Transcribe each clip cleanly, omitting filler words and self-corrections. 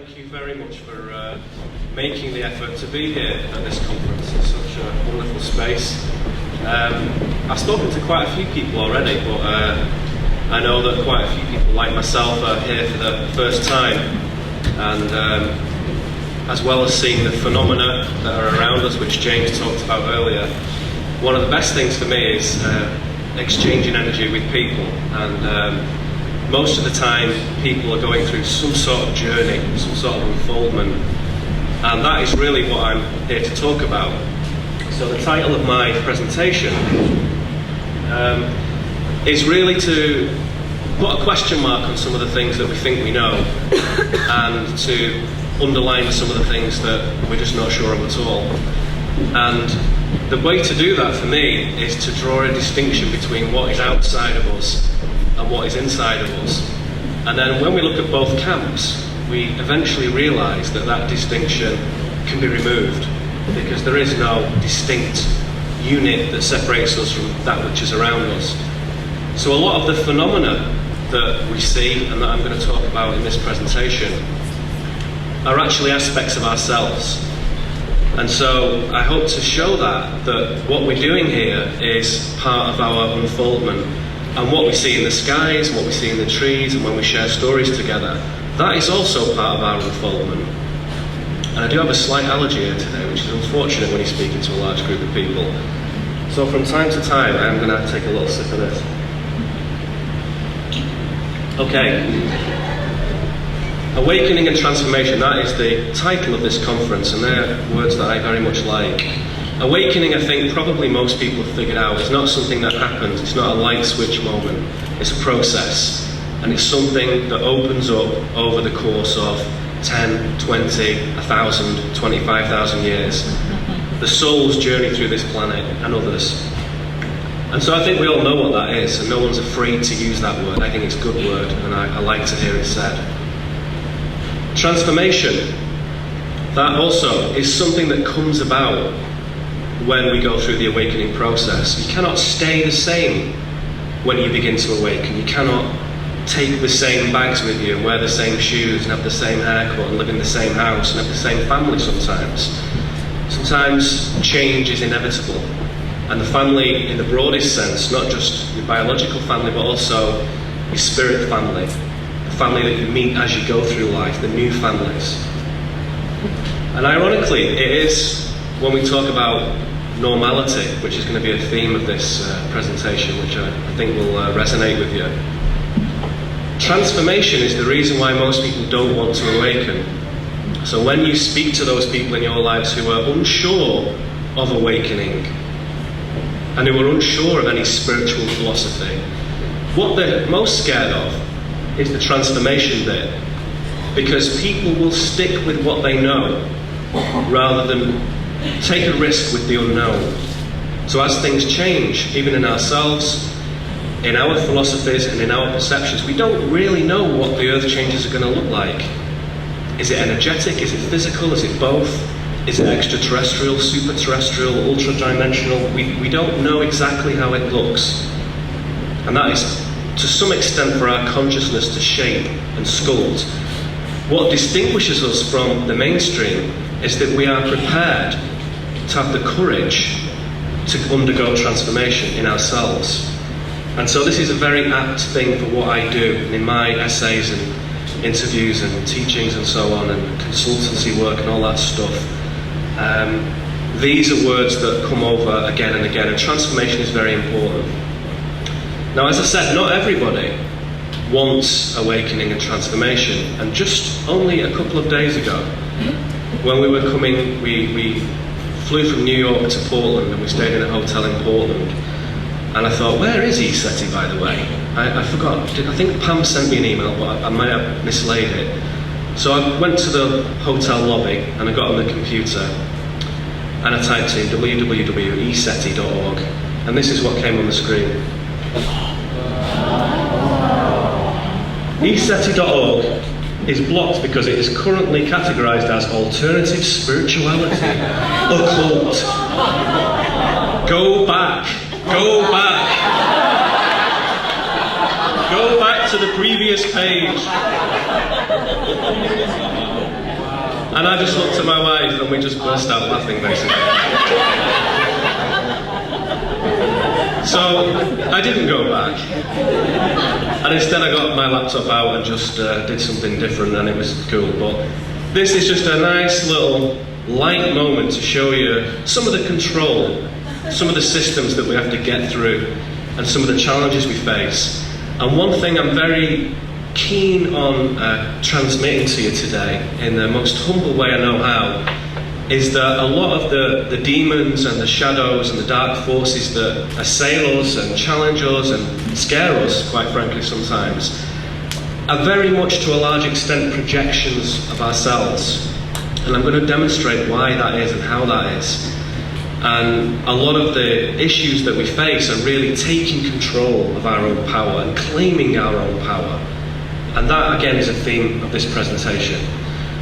thank you very much for making the effort to be here at this conference in such a wonderful space. I've spoken to quite a few people already, but I know that quite a few people like myself are here for the first time, and as well as seeing the phenomena that are around us, which James talked about earlier, one of the best things for me is exchanging energy with people. And most of the time people are going through some sort of journey, some sort of unfoldment, and that is really what I'm here to talk about. So the title of my presentation is really to put a question mark on some of the things that we think we know and to underline some of the things that we're just not sure of at all. And the way to do that for me is to draw a distinction between what is outside of us and what is inside of us. And then when we look at both camps, we eventually realise that that distinction can be removed, because there is no distinct unit that separates us from that which is around us. So a lot of the phenomena that we see and that I'm going to talk about in this presentation are actually aspects of ourselves. And so I hope to show that what we're doing here is part of our unfoldment. And what we see in the skies, what we see in the trees, and when we share stories together, that is also part of our unfoldment. And I do have a slight allergy here today, which is unfortunate when you're speaking to a large group of people. So from time to time, I am going to have to take a little sip of this. Okay. Awakening and transformation, that is the title of this conference, and they're words that I very much like. Awakening, I think probably most people have figured out, is not something that happens, it's not a light switch moment, it's a process. And it's something that opens up over the course of 10, 20, 1,000, 25,000 years. The soul's journey through this planet and others. And so I think we all know what that is, and no one's afraid to use that word. I think it's a good word, and I like to hear it said. Transformation, that also is something that comes about when we go through the awakening process. You cannot stay the same when you begin to awaken. You cannot take the same bags with you and wear the same shoes and have the same haircut and live in the same house and have the same family sometimes. Sometimes change is inevitable. And the family in the broadest sense, not just your biological family, but also your spirit family, the family that you meet as you go through life, the new families. And ironically, it is when we talk about normality, which is going to be a theme of this presentation, which I think will resonate with you. Transformation is the reason why most people don't want to awaken. So when you speak to those people in your lives who are unsure of awakening and who are unsure of any spiritual philosophy, what they're most scared of is the transformation bit, because people will stick with what they know rather than take a risk with the unknown. So as things change, even in ourselves, in our philosophies and in our perceptions, we don't really know what the earth changes are going to look like. Is it energetic? Is it physical? Is it both? Is it extraterrestrial, super-terrestrial, ultra-dimensional? We don't know exactly how it looks. And that is to some extent for our consciousness to shape and sculpt. What distinguishes us from the mainstream is that we are prepared to have the courage to undergo transformation in ourselves. And so this is a very apt thing for what I do in my essays and interviews and teachings and so on, and consultancy work and all that stuff. These are words that come over again and again, and transformation is very important. Now, as I said, not everybody wants awakening and transformation, and just only a couple of days ago, when we were coming, we flew from New York to Portland, and we stayed in a hotel in Portland. And I thought, where is ESETI, by the way? I forgot. I think Pam sent me an email, but I might have mislaid it. So I went to the hotel lobby, and I got on the computer, and I typed in www.eseti.org, and this is what came on the screen. ESETI.org is blocked because it is currently categorized as alternative spirituality, occult. Go back. Go back. Go back to the previous page. And I just looked at my wife and we just burst out laughing, basically. So I didn't go back. And instead I got my laptop out and just did something different, and it was cool. But this is just a nice little light moment to show you some of the control, some of the systems that we have to get through, and some of the challenges we face. And one thing I'm very keen on transmitting to you today, in the most humble way I know how, is that a lot of the demons and the shadows and the dark forces that assail us and challenge us and scare us, quite frankly sometimes, are very much to a large extent projections of ourselves. And I'm going to demonstrate why that is and how that is. And a lot of the issues that we face are really taking control of our own power and claiming our own power. And that, again, is a theme of this presentation.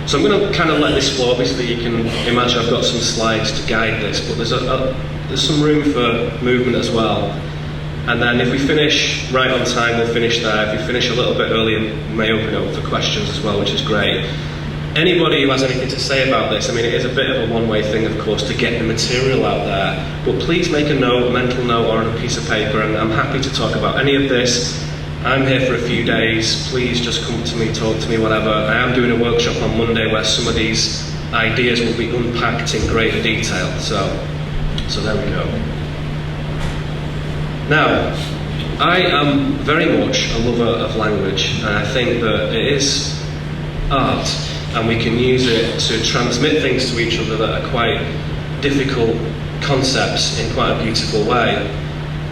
So I'm going to kind of let this flow. Obviously, you can imagine I've got some slides to guide this, but there's some room for movement as well. And then if we finish right on time, we'll finish there. If we finish a little bit earlier, we may open it up for questions as well, which is great. Anybody who has anything to say about this, I mean, it is a bit of a one-way thing, of course, to get the material out there, but please make a note, a mental note, or on a piece of paper, and I'm happy to talk about any of this. I'm here for a few days. Please just come to me, talk to me, whatever. I am doing a workshop on Monday where some of these ideas will be unpacked in greater detail. So there we go. Now, I am very much a lover of language, and I think that it is art, and we can use it to transmit things to each other that are quite difficult concepts in quite a beautiful way.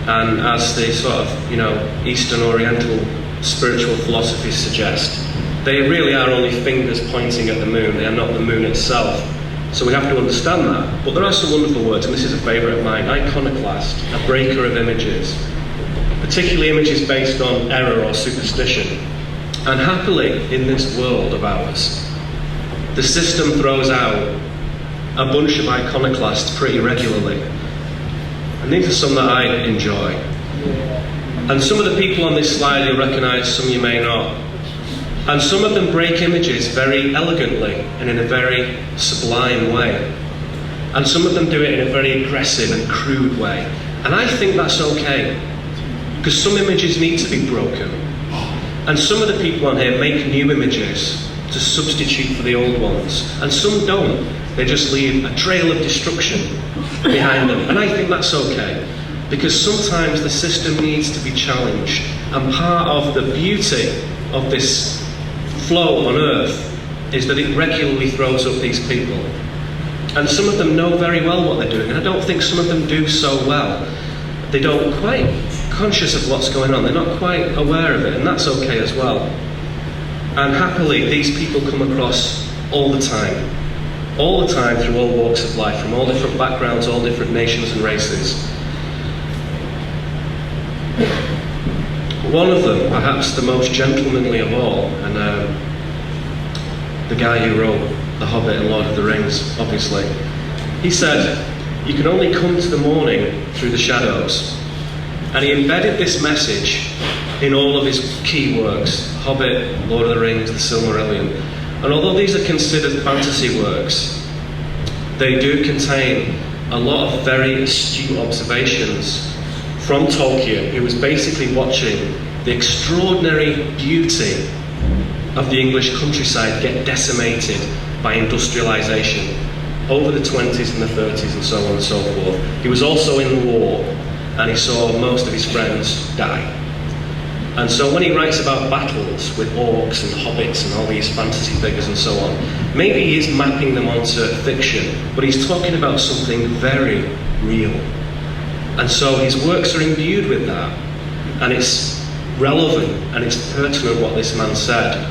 And as the sort of, Eastern Oriental spiritual philosophies suggest, they really are only fingers pointing at the moon. They are not the moon itself. So we have to understand that. But there are some wonderful words, and this is a favourite of mine: iconoclast, a breaker of images, particularly images based on error or superstition. And happily, in this world of ours, the system throws out a bunch of iconoclasts pretty regularly. And these are some that I enjoy. And some of the people on this slide you'll recognise, some you may not. And some of them break images very elegantly and in a very sublime way. And some of them do it in a very aggressive and crude way. And I think that's okay, because some images need to be broken. And some of the people on here make new images to substitute for the old ones. And some don't. They just leave a trail of destruction behind them. And I think that's okay, because sometimes the system needs to be challenged. And part of the beauty of this flow on earth is that it regularly throws up these people. And some of them know very well what they're doing, and I don't think some of them do so well. They don't quite conscious of what's going on. They're not quite aware of it, and that's okay as well. And happily, these people come across all the time through all walks of life, from all different backgrounds, all different nations and races. One of them, perhaps the most gentlemanly of all, and the guy who wrote The Hobbit and Lord of the Rings, obviously, he said, "You can only come to the morning through the shadows." And he embedded this message in all of his key works: Hobbit, Lord of the Rings, the Silmarillion. And although these are considered fantasy works, they do contain a lot of very astute observations from Tolkien, who was basically watching the extraordinary beauty of the English countryside get decimated by industrialisation over the 20s and the 30s and so on and so forth. He was also in the war, and he saw most of his friends die. And so when he writes about battles with orcs and hobbits and all these fantasy figures and so on, maybe he is mapping them onto fiction, but he's talking about something very real. And so his works are imbued with that, and it's relevant and it's pertinent what this man said.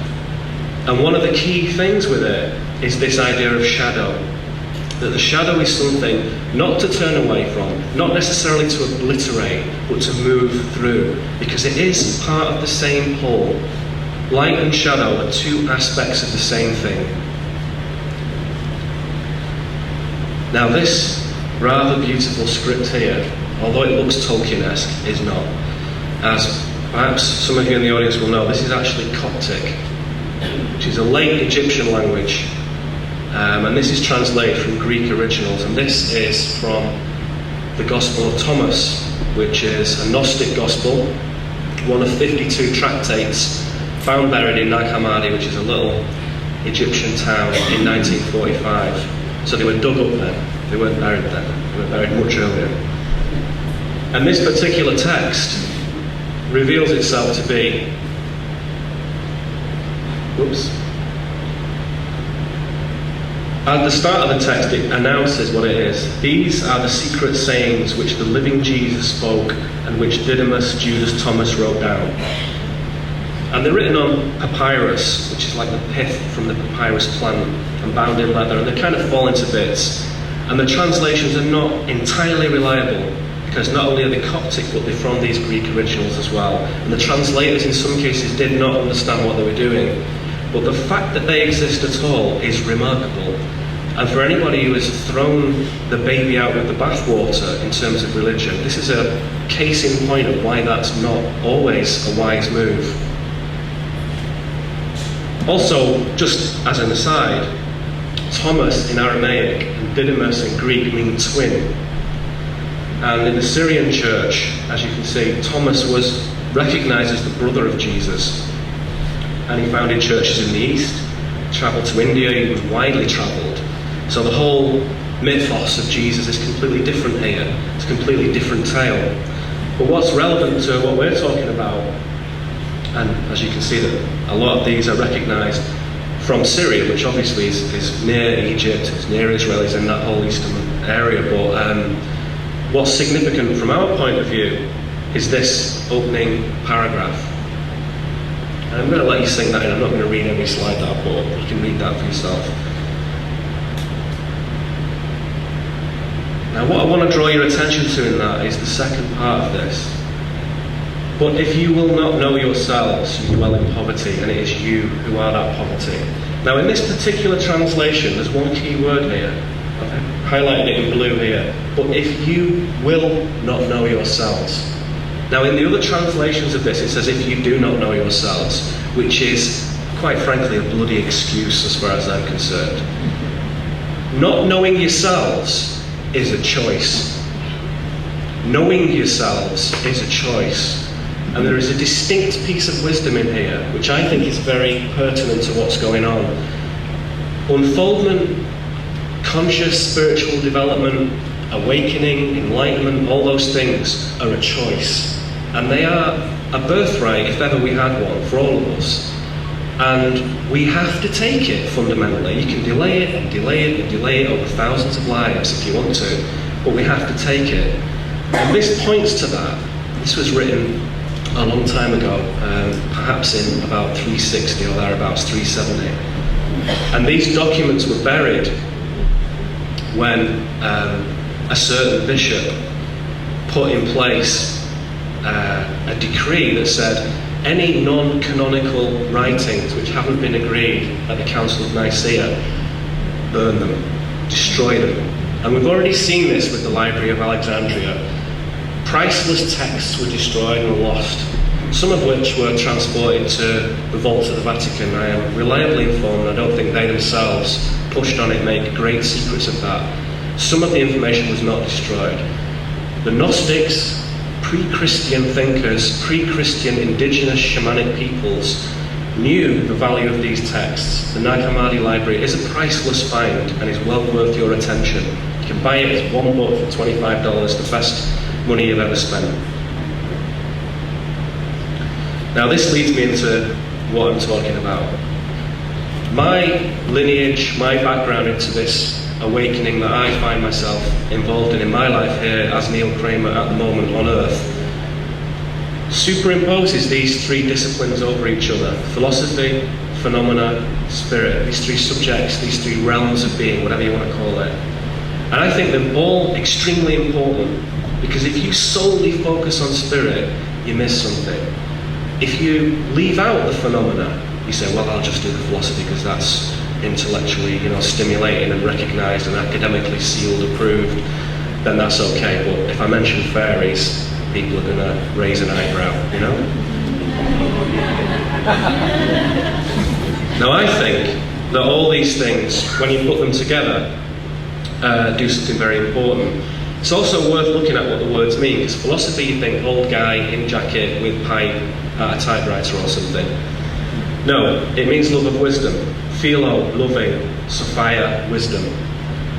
And one of the key things with it is this idea of shadow. That the shadow is something not to turn away from, not necessarily to obliterate, but to move through, because it is part of the same whole. Light and shadow are two aspects of the same thing. Now this rather beautiful script here, although it looks Tolkien-esque, is not. As perhaps some of you in the audience will know, this is actually Coptic, which is a late Egyptian language. and this is translated from Greek originals, and this is from the Gospel of Thomas, which is a Gnostic Gospel, one of 52 tractates found buried in Nag Hammadi, which is a little Egyptian town, in 1945. So they were dug up then, they weren't buried then, they were buried much earlier. And this particular text reveals itself to be, at the start of the text it announces what it is. These are the secret sayings which the living Jesus spoke and which Didymus, Judas, Thomas wrote down. And they're written on papyrus, which is like the pith from the papyrus plant, and bound in leather, and they kind of fall into bits. And the translations are not entirely reliable, because not only are they Coptic, but they're from these Greek originals as well. And the translators in some cases did not understand what they were doing. But the fact that they exist at all is remarkable. And for anybody who has thrown the baby out with the bathwater in terms of religion, this is a case in point of why that's not always a wise move. Also, just as an aside, Thomas in Aramaic and Didymus in Greek mean twin. And in the Syrian church, as you can see, Thomas was recognised as the brother of Jesus. And he founded churches in the East, travelled to India, he was widely travelled. So the whole mythos of Jesus is completely different here. It's a completely different tale. But what's relevant to what we're talking about, and as you can see that a lot of these are recognised from Syria, which obviously is near Egypt, it's near Israel, it's in that whole eastern area, but what's significant from our point of view is this opening paragraph. And I'm going to let you sing that in. I'm not going to read every slide that I put up. You can read that for yourself. Now what I want to draw your attention to in that is the second part of this. But if you will not know yourselves, you dwell in poverty, and it is you who are that poverty. Now in this particular translation, there's one key word here. I've highlighted it in blue here. But if you will not know yourselves. Now in the other translations of this, it says if you do not know yourselves, which is, quite frankly, a bloody excuse as far as I'm concerned. Not knowing yourselves is a choice. Knowing yourselves is a choice. And there is a distinct piece of wisdom in here, which I think is very pertinent to what's going on. Unfoldment, conscious spiritual development, awakening, enlightenment, all those things are a choice. And they are a birthright, if ever we had one, for all of us. And we have to take it, fundamentally. You can delay it and delay it and delay it over thousands of lives if you want to, but we have to take it. And this points to that. This was written a long time ago, perhaps in about 360 or thereabouts, 370. And these documents were buried when a certain bishop put in place a decree that said any non-canonical writings which haven't been agreed at the Council of Nicaea, burn them, destroy them. And we've already seen this with the Library of Alexandria. Priceless texts were destroyed and lost, some of which were transported to the vaults of the Vatican. I am reliably informed, I don't think they themselves pushed on it, make great secrets of that. Some of the information was not destroyed. The Gnostics, pre-Christian thinkers, pre-Christian indigenous shamanic peoples knew the value of these texts. The Nag Hammadi Library is a priceless find and is well worth your attention. You can buy it as one book for $25, the best money you've ever spent. Now this leads me into what I'm talking about. My lineage, my background into this awakening that I find myself involved in my life here as Neil Kramer at the moment on Earth superimposes these three disciplines over each other: philosophy, phenomena, spirit. These three subjects, these three realms of being, whatever you want to call it. And I think they're all extremely important, because if you solely focus on spirit, you miss something. If you leave out the phenomena, you say, well, I'll just do the philosophy because that's intellectually, stimulating and recognised and academically sealed, approved, then that's okay. But if I mention fairies, people are going to raise an eyebrow, Now I think that all these things, when you put them together, do something very important. It's also worth looking at what the words mean, because philosophy, you think old guy in jacket with pipe at a typewriter or something. No, it means love of wisdom. Philo, loving, Sophia, wisdom.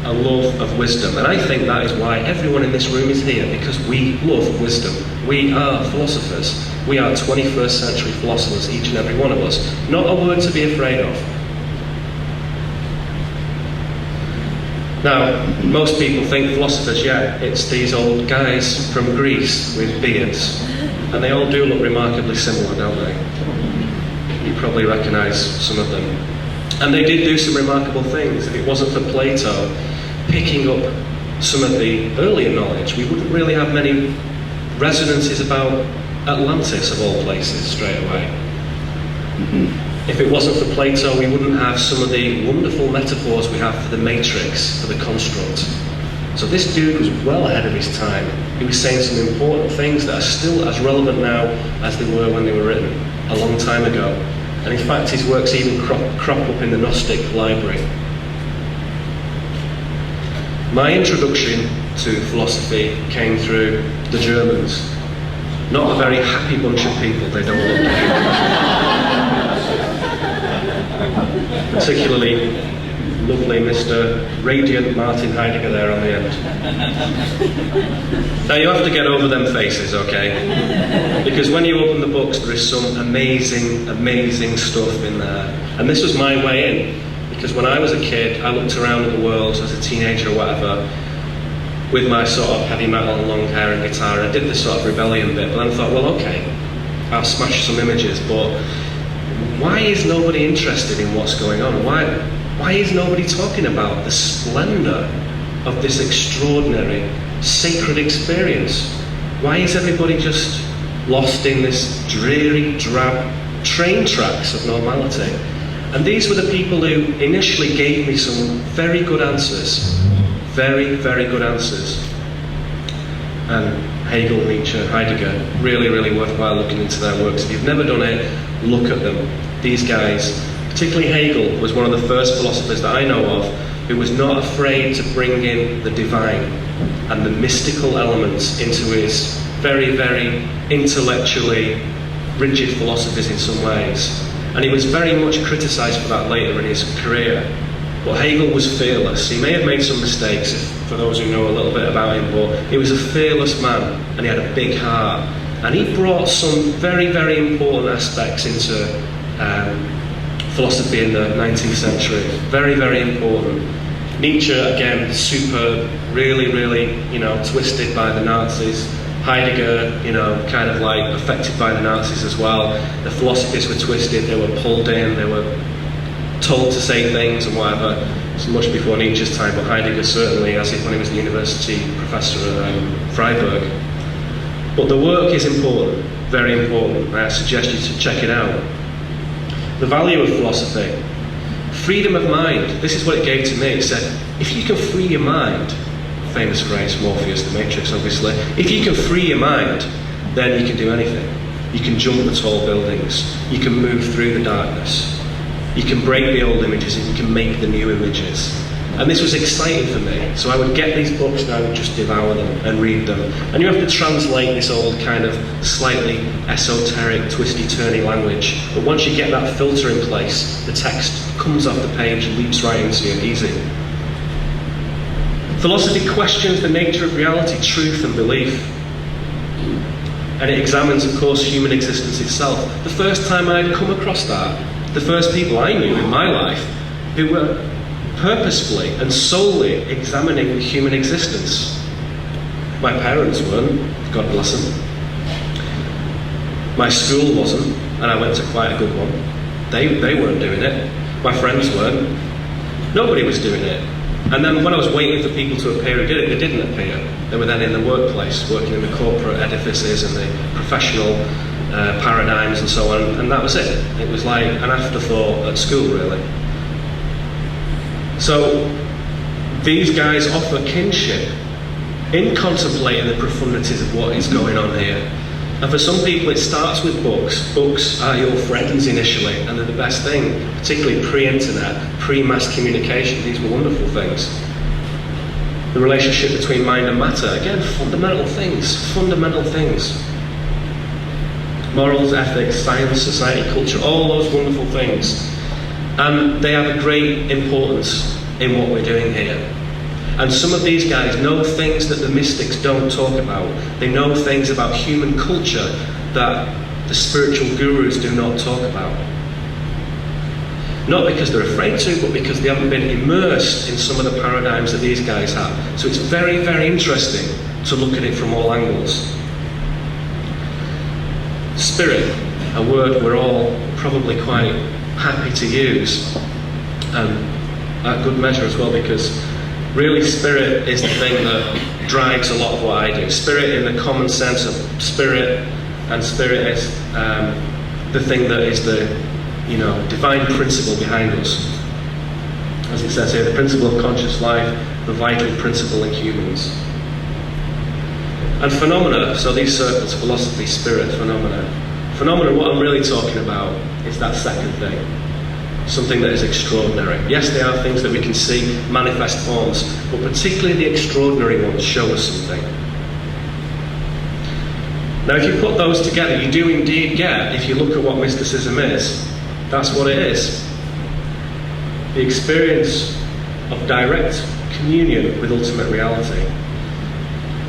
A love of wisdom. And I think that is why everyone in this room is here, because we love wisdom. We are philosophers. We are 21st century philosophers, each and every one of us. Not a word to be afraid of. Now, most people think philosophers, yeah, it's these old guys from Greece with beards. And they all do look remarkably similar, don't they? You probably recognise some of them. And they did do some remarkable things. If it wasn't for Plato picking up some of the earlier knowledge, we wouldn't really have many resonances about Atlantis, of all places, straight away. If it wasn't for Plato, we wouldn't have some of the wonderful metaphors we have for the matrix, for the construct. So this dude was well ahead of his time. He was saying some important things that are still as relevant now as they were when they were written a long time ago. And in fact, his works even crop up in the Gnostic library. My introduction to philosophy came through the Germans. Not a very happy bunch of people, they don't look like. Particularly lovely Mr. Radiant Martin Heidegger there on the end. Now you have to get over them faces, okay? Because when you open the books, there is some amazing, amazing stuff in there. And this was my way in, because when I was a kid, I looked around at the world as a teenager or whatever, with my sort of heavy metal and long hair and guitar, and I did this sort of rebellion bit, but then I thought, well, okay, I'll smash some images, but why is nobody interested in what's going on? Why is nobody talking about the splendour of this extraordinary, sacred experience? Why is everybody just lost in this dreary, drab train tracks of normality? And these were the people who initially gave me some very good answers. Very, very good answers. And Hegel, Nietzsche, Heidegger, really, really worthwhile looking into their works. If you've never done it, look at them. These guys, particularly Hegel, was one of the first philosophers that I know of who was not afraid to bring in the divine and the mystical elements into his very, very intellectually rigid philosophies in some ways. And he was very much criticised for that later in his career. But Hegel was fearless. He may have made some mistakes, for those who know a little bit about him, but he was a fearless man, and he had a big heart. And he brought some very, very important aspects into philosophy in the 19th century. Very, very important. Nietzsche, again, super, really, really, twisted by the Nazis. Heidegger, kind of like affected by the Nazis as well. The philosophies were twisted, they were pulled in, they were told to say things and whatever. It's much before Nietzsche's time, but Heidegger certainly, as if when he was the university professor at Freiburg. But the work is important, very important. I suggest you to check it out. The value of philosophy. Freedom of mind. This is what it gave to me. It said, if you can free your mind, famous phrase, Morpheus, the Matrix, obviously. If you can free your mind, then you can do anything. You can jump the tall buildings. You can move through the darkness. You can break the old images and you can make the new images. And this was exciting for me. So I would get these books and I would just devour them and read them. And you have to translate this old kind of slightly esoteric, twisty-turny language. But once you get that filter in place, the text comes off the page, leaps right into you, easy. Philosophy questions the nature of reality, truth and belief. And it examines, of course, human existence itself. The first time I'd come across that, the first people I knew in my life who were purposefully and solely examining human existence. My parents weren't, God bless them. My school wasn't, and I went to quite a good one. They weren't doing it. My friends weren't. Nobody was doing it. And then when I was waiting for people to appear who did it, they didn't appear. They were then in the workplace, working in the corporate edifices and the professional paradigms and so on, and that was it. It was like an afterthought at school, really. So these guys offer kinship in contemplating the profundities of what is going on here. And for some people it starts with books. Books are your friends initially, and they're the best thing, particularly pre-internet, pre-mass communication. These were wonderful things. The relationship between mind and matter, again, fundamental things, fundamental things. Morals, ethics, science, society, culture, all those wonderful things. And they have a great importance in what we're doing here. And some of these guys know things that the mystics don't talk about. They know things about human culture that the spiritual gurus do not talk about. Not because they're afraid to, but because they haven't been immersed in some of the paradigms that these guys have. So it's very, very interesting to look at it from all angles. Spirit, a word we're all probably quite happy to use, and at good measure as well, because really spirit is the thing that drives a lot of what I do. Spirit in the common sense of spirit, and spirit is the thing that is the divine principle behind us. As it says here, the principle of conscious life, the vital principle in humans. And phenomena, so these circles, philosophy, spirit, phenomena. Phenomena, what I'm really talking about is that second thing. Something that is extraordinary. Yes, they are things that we can see, manifest forms, but particularly the extraordinary ones show us something. Now, if you put those together, you do indeed get, if you look at what mysticism is, that's what it is. The experience of direct communion with ultimate reality.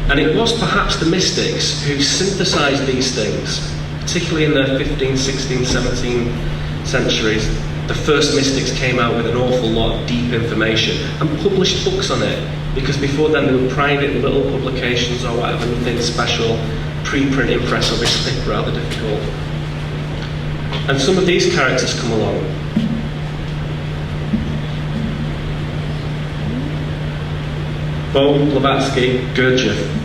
And it was perhaps the mystics who synthesized these things, particularly in the 15th, 16th, 17th centuries. The first mystics came out with an awful lot of deep information and published books on it, because before then they were private little publications or whatever, nothing special. Preprint impress obviously rather difficult. And some of these characters come along. Bohm, Blavatsky, Gurdjieff.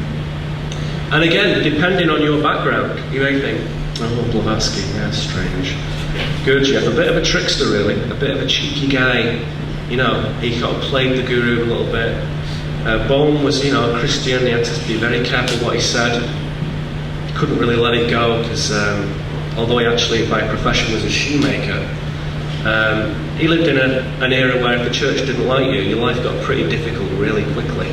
And again, depending on your background, you may think, oh, Blavatsky, yeah, strange. Gurdjieff, a bit of a trickster really, a bit of a cheeky guy. He kind of played the guru a little bit. Bohm was, a Christian, he had to be very careful what he said. He couldn't really let it go, because although he actually by profession was a shoemaker, he lived in an era where if the church didn't like you, your life got pretty difficult really quickly.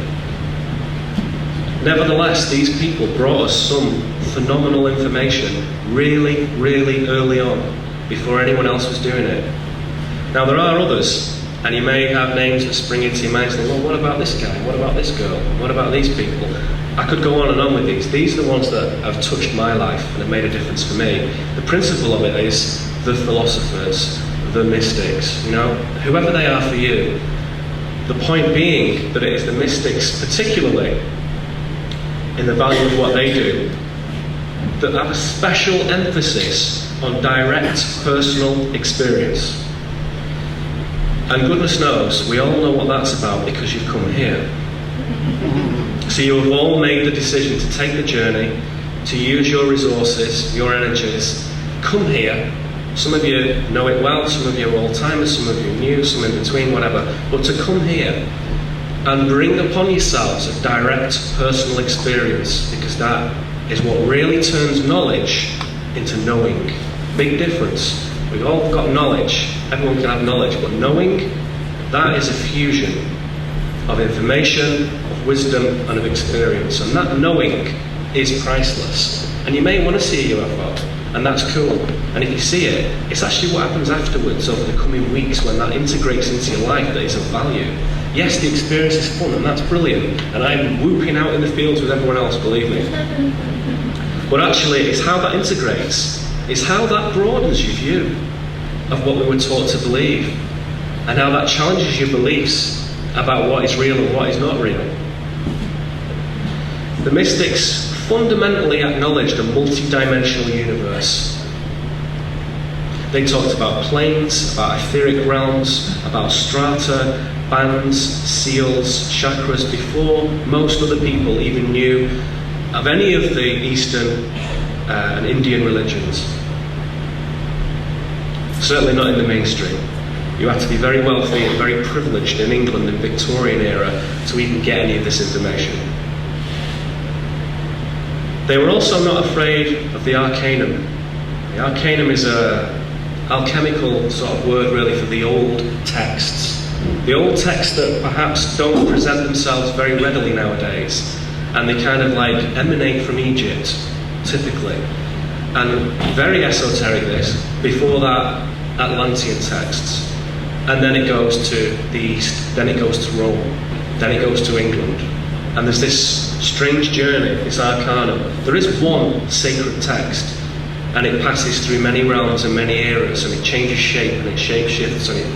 Nevertheless, these people brought us some phenomenal information really, really early on, before anyone else was doing it. Now there are others, and you may have names that spring into your mind saying, well, what about this guy? What about this girl? What about these people? I could go on and on with these. These are the ones that have touched my life and have made a difference for me. The principle of it is the philosophers, the mystics, whoever they are for you. The point being that it is the mystics, particularly in the value of what they do, that have a special emphasis on direct personal experience. And goodness knows, we all know what that's about because you've come here. So you have all made the decision to take the journey, to use your resources, your energies, come here. Some of you know it well, some of you are old-timers, some of you are new, some in between, whatever. But to come here and bring upon yourselves a direct personal experience, because that is what really turns knowledge into knowing. Big difference. We've all got knowledge, everyone can have knowledge, but knowing, that is a fusion of information, of wisdom, and of experience. And that knowing is priceless. And you may want to see a UFO, and that's cool. And if you see it, it's actually what happens afterwards over the coming weeks when that integrates into your life that is of value. Yes, the experience is fun, and that's brilliant. And I'm whooping out in the fields with everyone else, believe me. But actually, it's how that integrates. It's how that broadens your view of what we were taught to believe, and how that challenges your beliefs about what is real and what is not real. The mystics fundamentally acknowledged a multi-dimensional universe. They talked about planes, about etheric realms, about strata, bands, seals, chakras, before most other people even knew of any of the Eastern and Indian religions. Certainly not in the mainstream. You had to be very wealthy and very privileged in England in the Victorian era to even get any of this information. They were also not afraid of the arcanum. The arcanum is a alchemical sort of word really for the old texts. The old texts that perhaps don't present themselves very readily nowadays, and they kind of like emanate from Egypt, typically. And very esoteric this, before that Atlantean texts. And then it goes to the east, then it goes to Rome, then it goes to England. And there's this strange journey, this arcanum. There is one sacred text, and it passes through many realms and many eras, and it changes shape and it shape shifts and it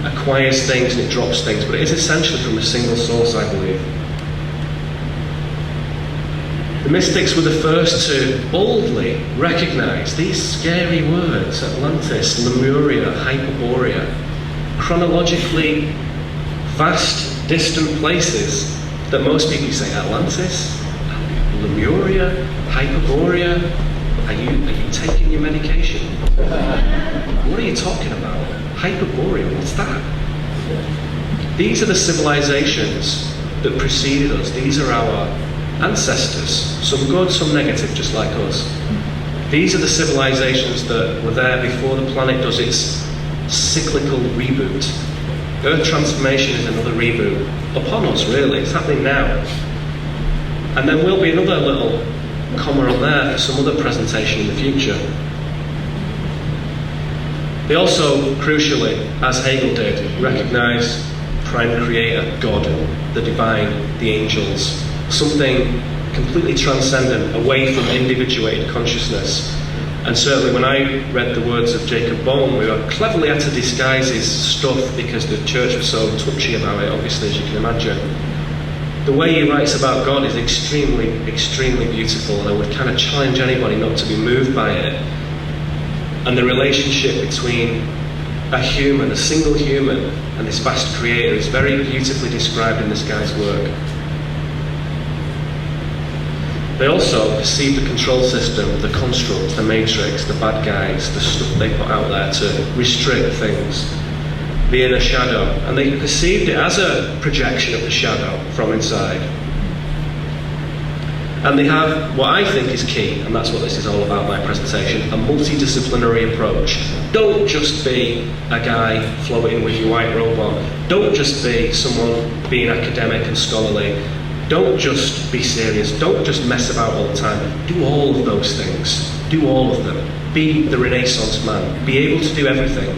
acquires things and it drops things, but it is essentially from a single source, I believe. The mystics were the first to boldly recognize these scary words: Atlantis, Lemuria, Hyperborea, chronologically vast, distant places that most people say, Atlantis, Lemuria, Hyperborea. Are you taking your medication? What are you talking about? Hyperborea, what's that? These are the civilizations that preceded us. These are our ancestors, some good, some negative, just like us. These are the civilizations that were there before the planet does its cyclical reboot. Earth transformation is another reboot upon us, really. It's happening now. And then will be another little comma on there for some other presentation in the future. They also, crucially, as Hegel did, recognise prime creator, God, the divine, the angels, something completely transcendent, away from individuated consciousness. And certainly when I read the words of Jacob Boehme, we were cleverly had to disguise his stuff because the church was so touchy about it, obviously, as you can imagine. The way he writes about God is extremely, extremely beautiful, and I would kind of challenge anybody not to be moved by it. And the relationship between a human, a single human, and this vast creator is very beautifully described in this guy's work. They also perceive the control system, the construct, the matrix, the bad guys, the stuff they put out there to restrict things, the inner shadow, and they perceived it as a projection of the shadow from inside. And they have what I think is key, and that's what this is all about, my presentation, a multidisciplinary approach. Don't just be a guy floating with your white robe on. Don't just be someone being academic and scholarly. Don't just be serious. Don't just mess about all the time. Do all of those things. Do all of them. Be the Renaissance man. Be able to do everything.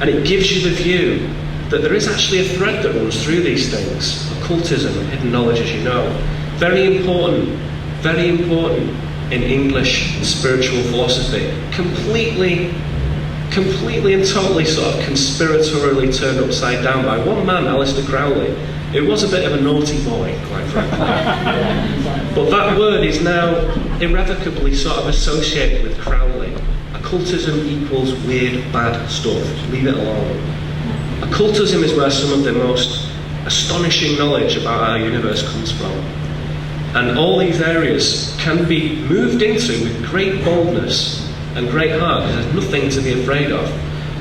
And it gives you the view that there is actually a thread that runs through these things. Occultism, hidden knowledge, as you know. Very important in English spiritual philosophy. Completely and totally sort of conspiratorially turned upside down by one man, Aleister Crowley. It was a bit of a naughty boy, quite frankly. But that word is now irrevocably sort of associated with Crowley. Occultism equals weird, bad stuff. Leave it alone. Occultism is where some of the most astonishing knowledge about our universe comes from. And all these areas can be moved into with great boldness and great heart, because there's nothing to be afraid of.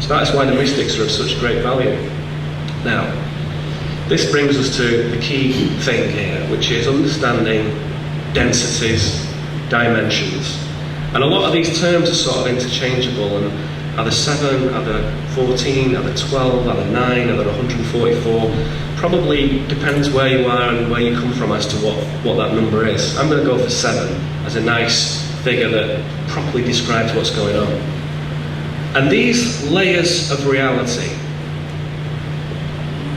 So that is why the mystics are of such great value. Now, this brings us to the key thing here, which is understanding densities, dimensions. And a lot of these terms are sort of interchangeable, and are there 7, are there 14, are there 12, are there 9, are there 144? Probably depends where you are and where you come from as to what that number is. I'm going to go for 7 as a nice figure that properly describes what's going on. And these layers of reality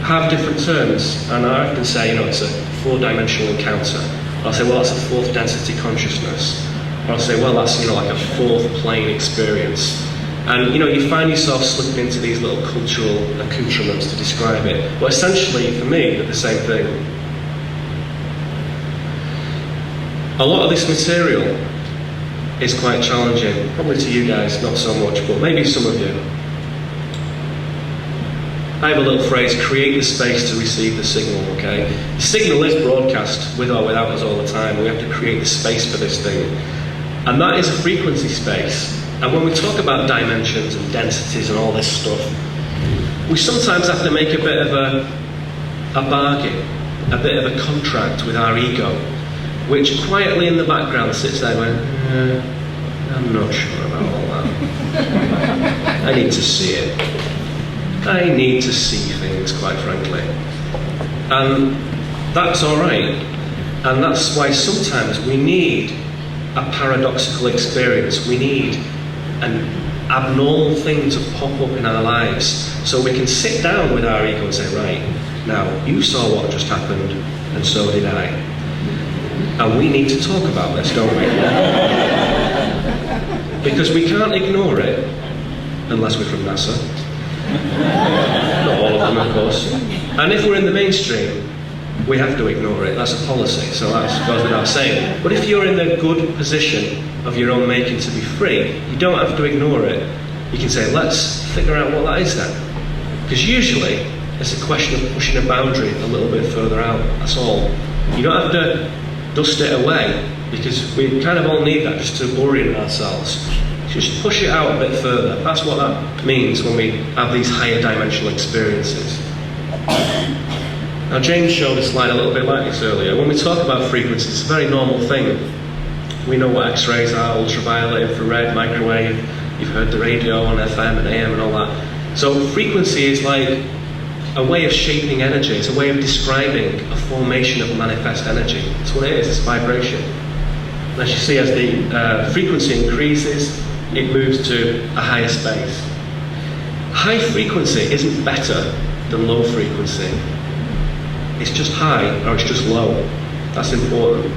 have different terms, and I often say, it's a 4-dimensional encounter. I'll say, well, that's a 4th density consciousness. Or I'll say, well, that's like a 4th plane experience. And you find yourself slipping into these little cultural accoutrements to describe it. But essentially, for me, they're the same thing. A lot of this material is quite challenging. Probably to you guys, not so much, but maybe some of you. I have a little phrase, create the space to receive the signal, okay? The signal is broadcast with or without us all the time. We have to create the space for this thing. And that is a frequency space. And when we talk about dimensions and densities and all this stuff, we sometimes have to make a bit of a bargain, a bit of a contract with our ego. which quietly in the background sits there going, I'm not sure about all that. I need to see it. I need to see things, quite frankly. And that's alright. And that's why sometimes we need a paradoxical experience. We need an abnormal thing to pop up in our lives so we can sit down with our ego and say, right, now you saw what just happened and so did I. And we need to talk about this, don't we? Because we can't ignore it unless we're from NASA. Not all of them, of course. And if we're in the mainstream, we have to ignore it. That's a policy, so that goes without saying. But if you're in the good position of your own making to be free, you don't have to ignore it. You can say, let's figure out what that is then. Because usually, it's a question of pushing a boundary a little bit further out, that's all. You don't have to dust it away, because we kind of all need that just to orient ourselves. Just push it out a bit further. That's what that means when we have these higher dimensional experiences. Now James showed a slide a little bit like this earlier. When we talk about frequencies, it's a very normal thing. We know what X-rays are, ultraviolet, infrared, microwave. You've heard the radio on FM and AM and all that. So frequency is like a way of shaping energy. It's a way of describing a formation of manifest energy. That's what it is, it's vibration. And as you see, as the frequency increases, it moves to a higher space. High frequency isn't better than low frequency. It's just high or it's just low. That's important.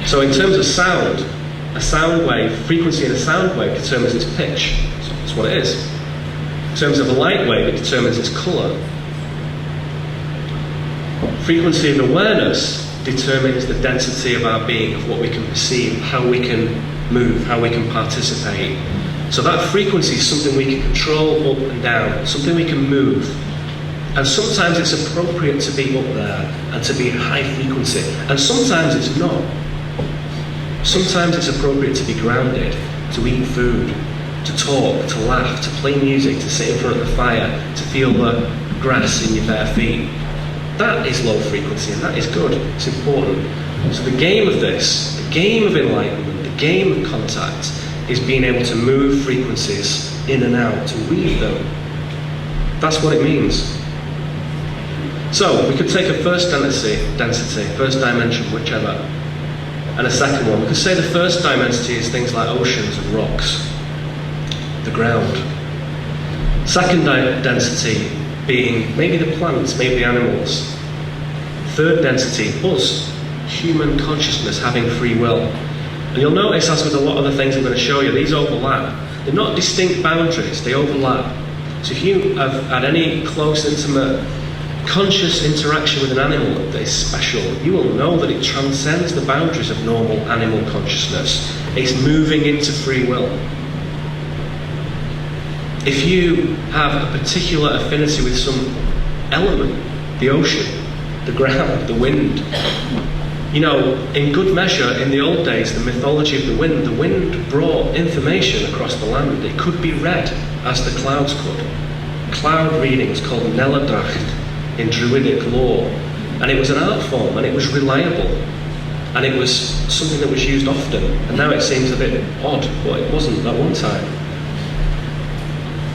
So in terms of sound, a sound wave, frequency in a sound wave determines its pitch. That's what it is. In terms of a light wave, it determines its colour. Frequency of awareness determines the density of our being, of what we can perceive, how we can move, how we can participate. So that frequency is something we can control up and down, something we can move. And sometimes it's appropriate to be up there and to be high frequency, and sometimes it's not. Sometimes it's appropriate to be grounded, to eat food, to talk, to laugh, to play music, to sit in front of the fire, to feel the grass in your bare feet. That is low frequency, and that is good. It's important. So the game of this, the game of enlightenment, the game of contact, is being able to move frequencies in and out, to weave them. That's what it means. So we could take a first density, first dimension, whichever, and a second one. We could say the first dimension is things like oceans and rocks, the ground. Second density being maybe the plants, maybe the animals. Third density, us, human consciousness, having free will. And you'll notice, as with a lot of the things I'm going to show you, these overlap. They're not distinct boundaries, they overlap. So if you have had any close, intimate, conscious interaction with an animal that is special, you will know that it transcends the boundaries of normal animal consciousness. It's moving into free will. If you have a particular affinity with some element, the ocean, the ground, the wind, you know, in good measure, in the old days, the mythology of the wind brought information across the land. It could be read as the clouds could. Cloud readings called Neladracht in Druidic lore. And it was an art form, and it was reliable. And it was something that was used often. And now it seems a bit odd, but it wasn't at one time.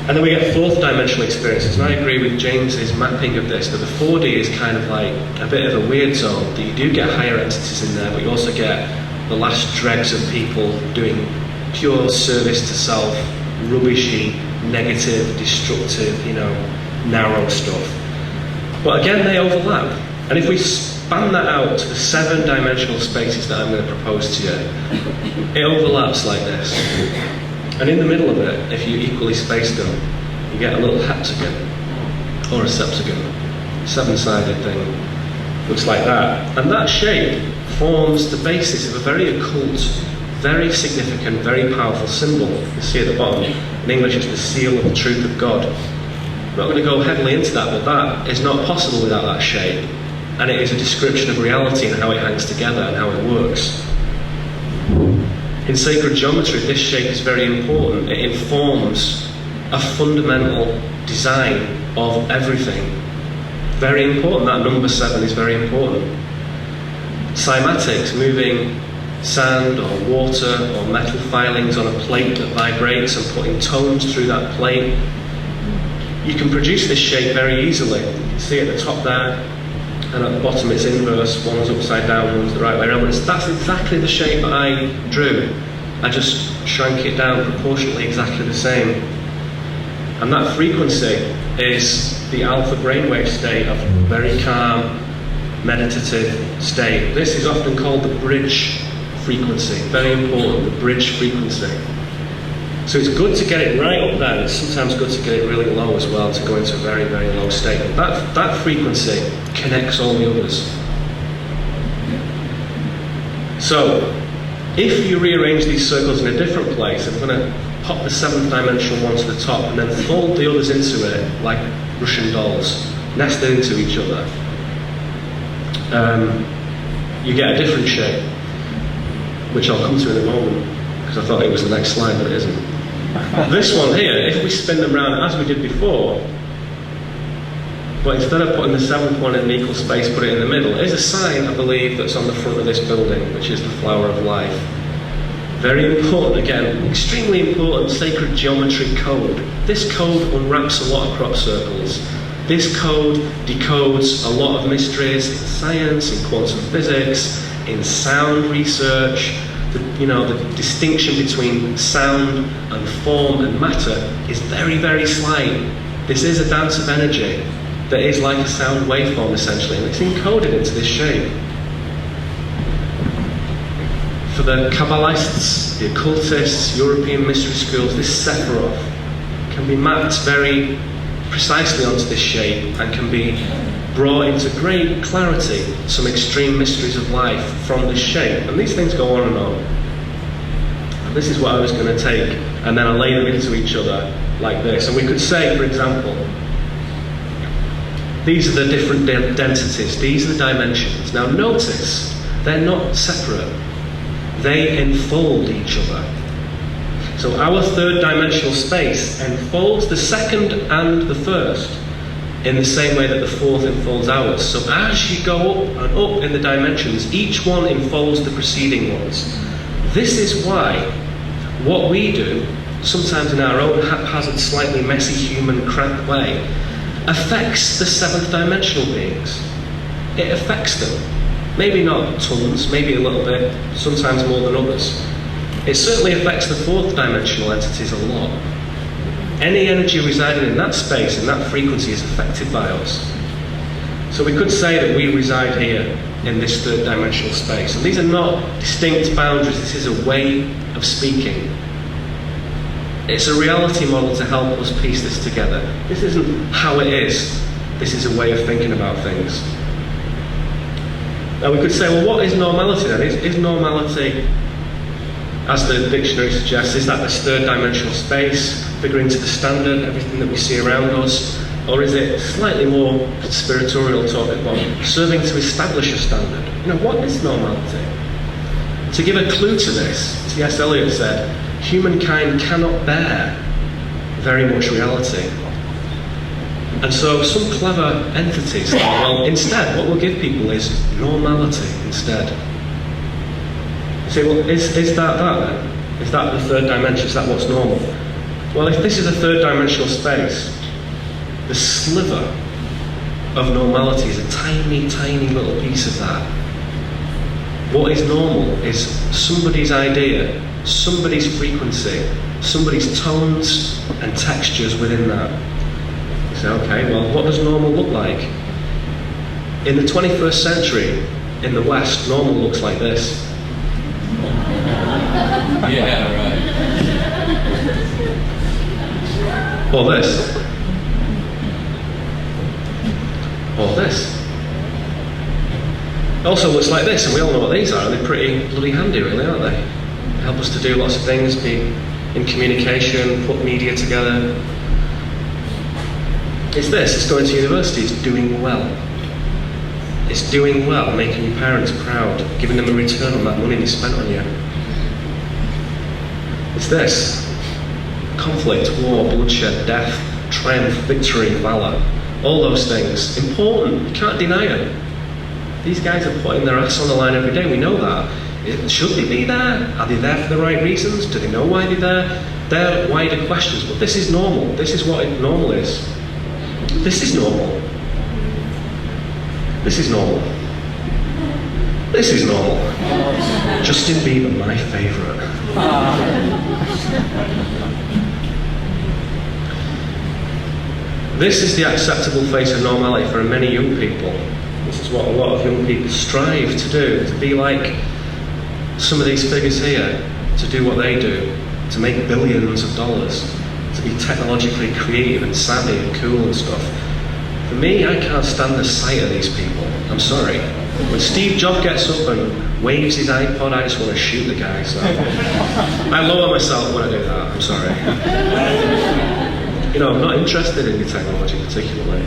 And then we get fourth dimensional experiences, and I agree with James's mapping of this, that the 4D is kind of like a bit of a weird zone, that you do get higher entities in there, but you also get the last dregs of people doing pure service to self, rubbishy, negative, destructive, you know, narrow stuff. But again, they overlap. And if we span that out to the 7 dimensional spaces that I'm going to propose to you, it overlaps like this. And in the middle of it, if you equally space them, you get a little heptagon, or a septagon, 7-sided thing. Looks like that. And that shape forms the basis of a very occult, very significant, very powerful symbol. You see at the bottom, in English it's the seal of the truth of God. I'm not going to go heavily into that, but that is not possible without that shape. And it is a description of reality and how it hangs together and how it works. In sacred geometry, this shape is very important. It informs a fundamental design of everything. Very important. That number 7 is very important. Cymatics, moving sand or water or metal filings on a plate that vibrates and putting tones through that plate. You can produce this shape very easily. You can see at the top there, and at the bottom it's inverse, one's upside down, one's the right way around. That's exactly the shape that I drew. I just shrank it down proportionately exactly the same. And that frequency is the alpha brainwave state of very calm, meditative state. This is often called the bridge frequency. Very important, the bridge frequency. So it's good to get it right up there. It's sometimes good to get it really low as well, to go into a very, very low state. That frequency connects all the others. So, if you rearrange these circles in a different place, I'm going to pop the 7th dimensional one to the top and then fold the others into it like Russian dolls, nested into each other. You get a different shape, which I'll come to in a moment, because I thought it was the next slide, but it isn't. This one here, if we spin them around as we did before, but instead of putting the 7th one in an equal space, put it in the middle, is a sign, I believe, that's on the front of this building, which is the flower of life. Very important, again, extremely important sacred geometry code. This code unwraps a lot of crop circles. This code decodes a lot of mysteries in science, in quantum physics, in sound research. The distinction between sound and form and matter is very, very slight. This is a dance of energy that is like a sound waveform, essentially, and it's encoded into this shape. For the Kabbalists, the occultists, European mystery schools, this Sephiroth can be mapped very precisely onto this shape and can be brought into great clarity some extreme mysteries of life from this shape. And these things go on and on. And this is what I was going to take, and then I lay them into each other like this. And we could say, for example, these are the different densities, these are the dimensions. Now notice, they're not separate. They enfold each other. So our 3rd dimensional space enfolds the 2nd and the 1st in the same way that the 4th enfolds ours. So as you go up and up in the dimensions, each one enfolds the preceding ones. This is why what we do, sometimes in our own haphazard, slightly messy, human, cramped way, affects the 7th dimensional beings. It affects them. Maybe not tons, maybe a little bit, sometimes more than others. It certainly affects the 4th dimensional entities a lot. Any energy residing in that space, in that frequency, is affected by us. So we could say that we reside here in this 3rd dimensional space. And these are not distinct boundaries, this is a way of speaking. It's a reality model to help us piece this together. This isn't how it is, this is a way of thinking about things. Now we could say, well, what is normality then? Is normality, as the dictionary suggests, is that this 3rd dimensional space, figuring to the standard, everything that we see around us? Or is it slightly more conspiratorial, talking about serving to establish a standard? What is normality? To give a clue to this, T.S. Eliot said, humankind cannot bear very much reality. And so some clever entities thought, well, instead, what we'll give people is normality instead. You say, well, is that then? Is that the 3rd dimension? Is that what's normal? Well, if this is a 3rd dimensional space, the sliver of normality is a tiny, tiny little piece of that. What is normal is somebody's idea, somebody's frequency, somebody's tones and textures within that. You say, okay, well, what does normal look like? In the 21st century, in the West, normal looks like this. Yeah, right. Or this. Or this. It also looks like this, and we all know what these are, and they're pretty bloody handy, really, aren't they? They help us to do lots of things, be in communication, put media together. It's this, it's going to university, it's doing well. It's doing well, making your parents proud, giving them a return on that money they spent on you. It's this, conflict, war, bloodshed, death, triumph, victory, valour, all those things, important, you can't deny it. These guys are putting their ass on the line every day, we know that. Should they be there? Are they there for the right reasons? Do they know why they're there? They're wider questions, but this is normal. This is what normal is. This is normal. This is normal. This is normal. Justin Bieber, my favourite. This is the acceptable face of normality for many young people. This is what a lot of young people strive to do, to be like some of these figures here, to do what they do, to make billions of dollars, to be technologically creative and savvy and cool and stuff. For me, I can't stand the sight of these people. I'm sorry. When Steve Jobs gets up and waves his iPod, I just want to shoot the guy. So I lower myself when I do that. I'm sorry. You know, I'm not interested in the technology particularly.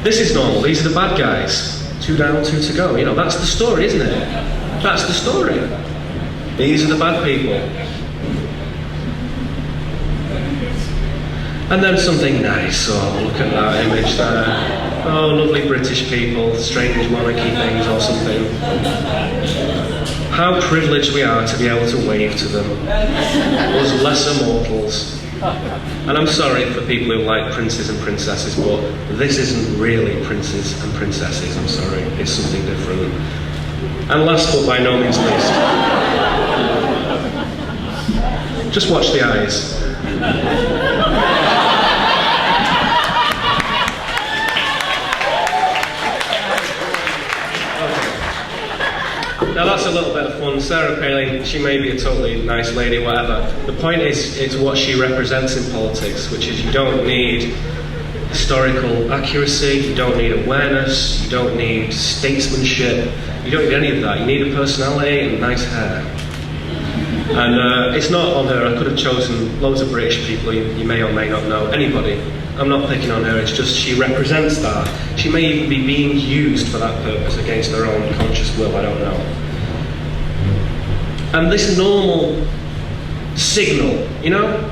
This is normal. These are the bad guys. 2 down, 2 to go. You know, that's the story, isn't it? That's the story. These are the bad people. And then something nice. Oh, look at that image there. Oh, lovely British people, strange monarchy things or something. How privileged we are to be able to wave to them. Us lesser mortals. And I'm sorry for people who like princes and princesses, but this isn't really princes and princesses, I'm sorry. It's something different. And last but by no means least, just watch the eyes. Now that's a little bit of fun. Sarah Palin, she may be a totally nice lady, whatever. The point is, it's what she represents in politics, which is you don't need historical accuracy, you don't need awareness, you don't need statesmanship, you don't need any of that. You need a personality and nice hair. And it's not on her. I could have chosen loads of British people you may or may not know. Anybody. I'm not picking on her, it's just she represents that. She may even be being used for that purpose against her own conscious will, I don't know. And this normal signal, you know,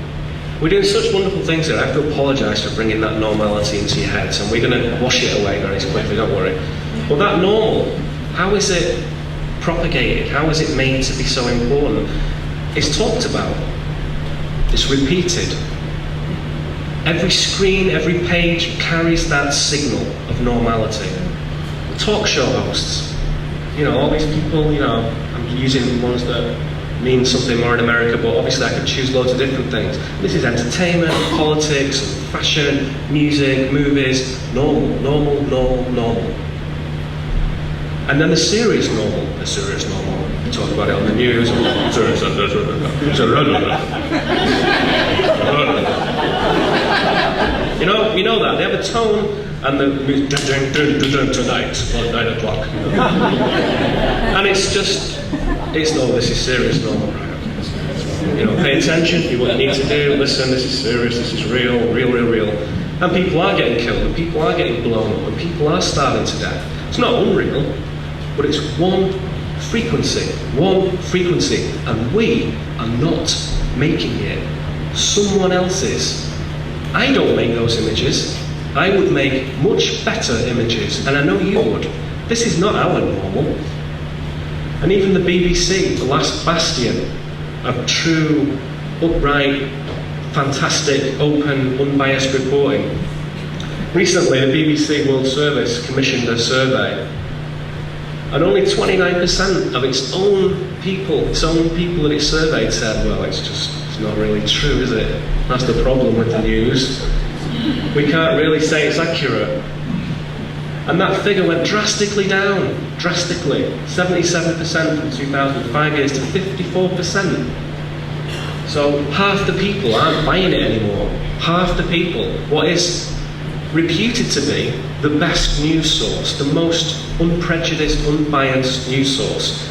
we're doing such wonderful things here. I have to apologise for bringing that normality into your heads, and we're going to wash it away very quickly, don't worry. But that normal, how is it propagated? How is it made to be so important? It's talked about. It's repeated. Every screen, every page carries that signal of normality. Talk show hosts, you know, all these people, you know, I'm using ones that mean something more in America, but obviously I could choose loads of different things. This is entertainment, politics, fashion, music, movies, normal. And then the serious normal. We talk about it on the news. You know, we know that. They have a tone and the tonight at 9 o'clock. You know? And it's just, this is serious normal, right? You know, pay attention, do what you need to do, listen, this is serious, this is real. And people are getting killed, and people are getting blown up, and people are starving to death. It's not unreal, but it's one frequency, and we are not making it. Someone else is. I don't make those images. I would make much better images, and I know you would. This is not our normal. And even the BBC, the last bastion of true, upright, fantastic, open, unbiased reporting. Recently, the BBC World Service commissioned a survey, and only 29% of its own people that it surveyed said, well, it's not really true, is it? That's the problem with the news. We can't really say it's accurate. And that figure went drastically down, 77% from 2005 years to 54%. So half the people aren't buying it anymore. Half the people. What is reputed to be the best news source, the most unprejudiced, unbiased news source,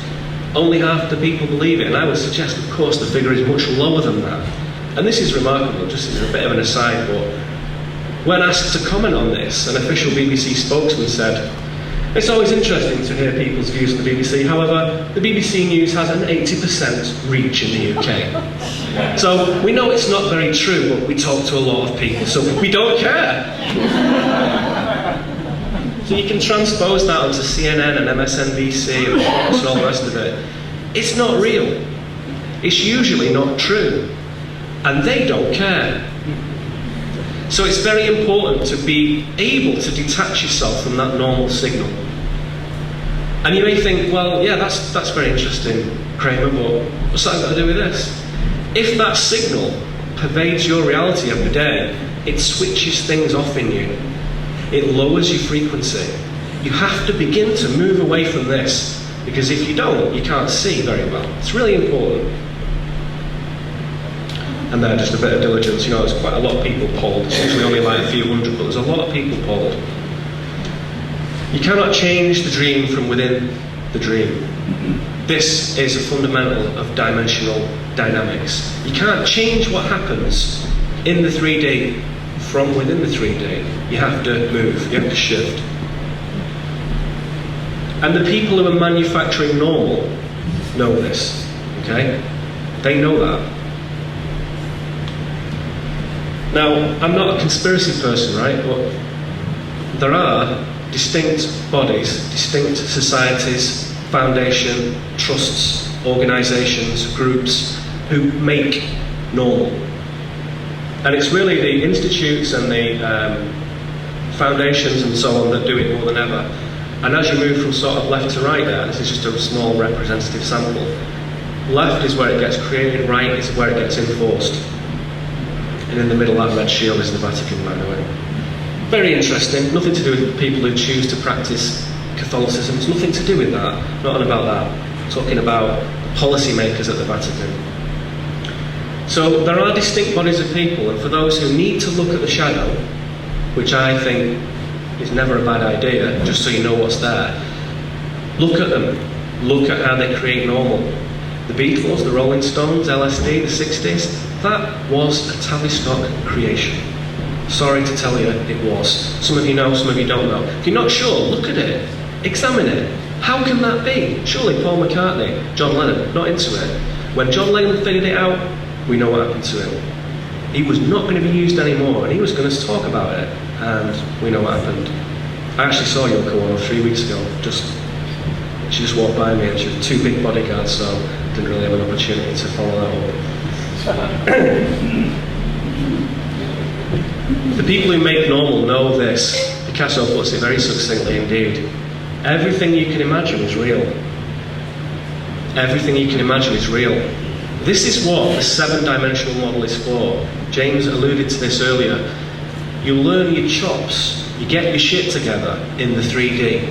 only half the people believe it. And I would suggest, of course, the figure is much lower than that. And this is remarkable, just as a bit of an aside, but when asked to comment on this, an official BBC spokesman said, "It's always interesting to hear people's views of the BBC. However, the BBC News has an 80% reach in the UK. So we know it's not very true, but we talk to a lot of people, so we don't care." So you can transpose that onto CNN and MSNBC and Fox and all the rest of it. It's not real. It's usually not true. And they don't care. So it's very important to be able to detach yourself from that normal signal. And you may think, well, yeah, that's very interesting, Kramer, but what's that got to do with this? If that signal pervades your reality every day, it switches things off in you. It lowers your frequency. You have to begin to move away from this, because if you don't, you can't see very well. It's really important. And there, just a bit of diligence. You know, there's quite a lot of people polled. It's usually only like a few hundred, but there's a lot of people polled. You cannot change the dream from within the dream. This is a fundamental of dimensional dynamics. You can't change what happens in the 3D from within the 3D. You have to move, you have to shift. And the people who are manufacturing normal know this, okay? They know that. Now, I'm not a conspiracy person, right? But there are distinct bodies, distinct societies, foundation, trusts, organisations, groups who make normal. And it's really the institutes and the foundations and so on that do it more than ever. And as you move from sort of left to right there, this is just a small representative sample. Left is where it gets created, right is where it gets enforced. And in the middle, that red shield is the Vatican, by the way. Very interesting, nothing to do with people who choose to practice Catholicism. It's nothing to do with that, not on about that. I'm talking about policymakers at the Vatican. So there are distinct bodies of people, and for those who need to look at the shadow, which I think is never a bad idea, just so you know what's there, look at them. Look at how they create normal. The Beatles, the Rolling Stones, LSD, the 60s, that was a Tavistock creation. Sorry to tell you, it was. Some of you know, some of you don't know. If you're not sure, look at it. Examine it. How can that be? Surely Paul McCartney, John Lennon, not into it. When John Lennon figured it out, we know what happened to him. He was not going to be used anymore, and he was going to talk about it, and we know what happened. I actually saw Yoko Ono 3 weeks ago. She just walked by me, and she was 2 big bodyguards, so I didn't really have an opportunity to follow that up. The people who make normal know this. Picasso puts it very succinctly indeed. Everything you can imagine is real. Everything you can imagine is real. This is what the 7-dimensional model is for. James alluded to this earlier. You learn your chops, you get your shit together in the 3D,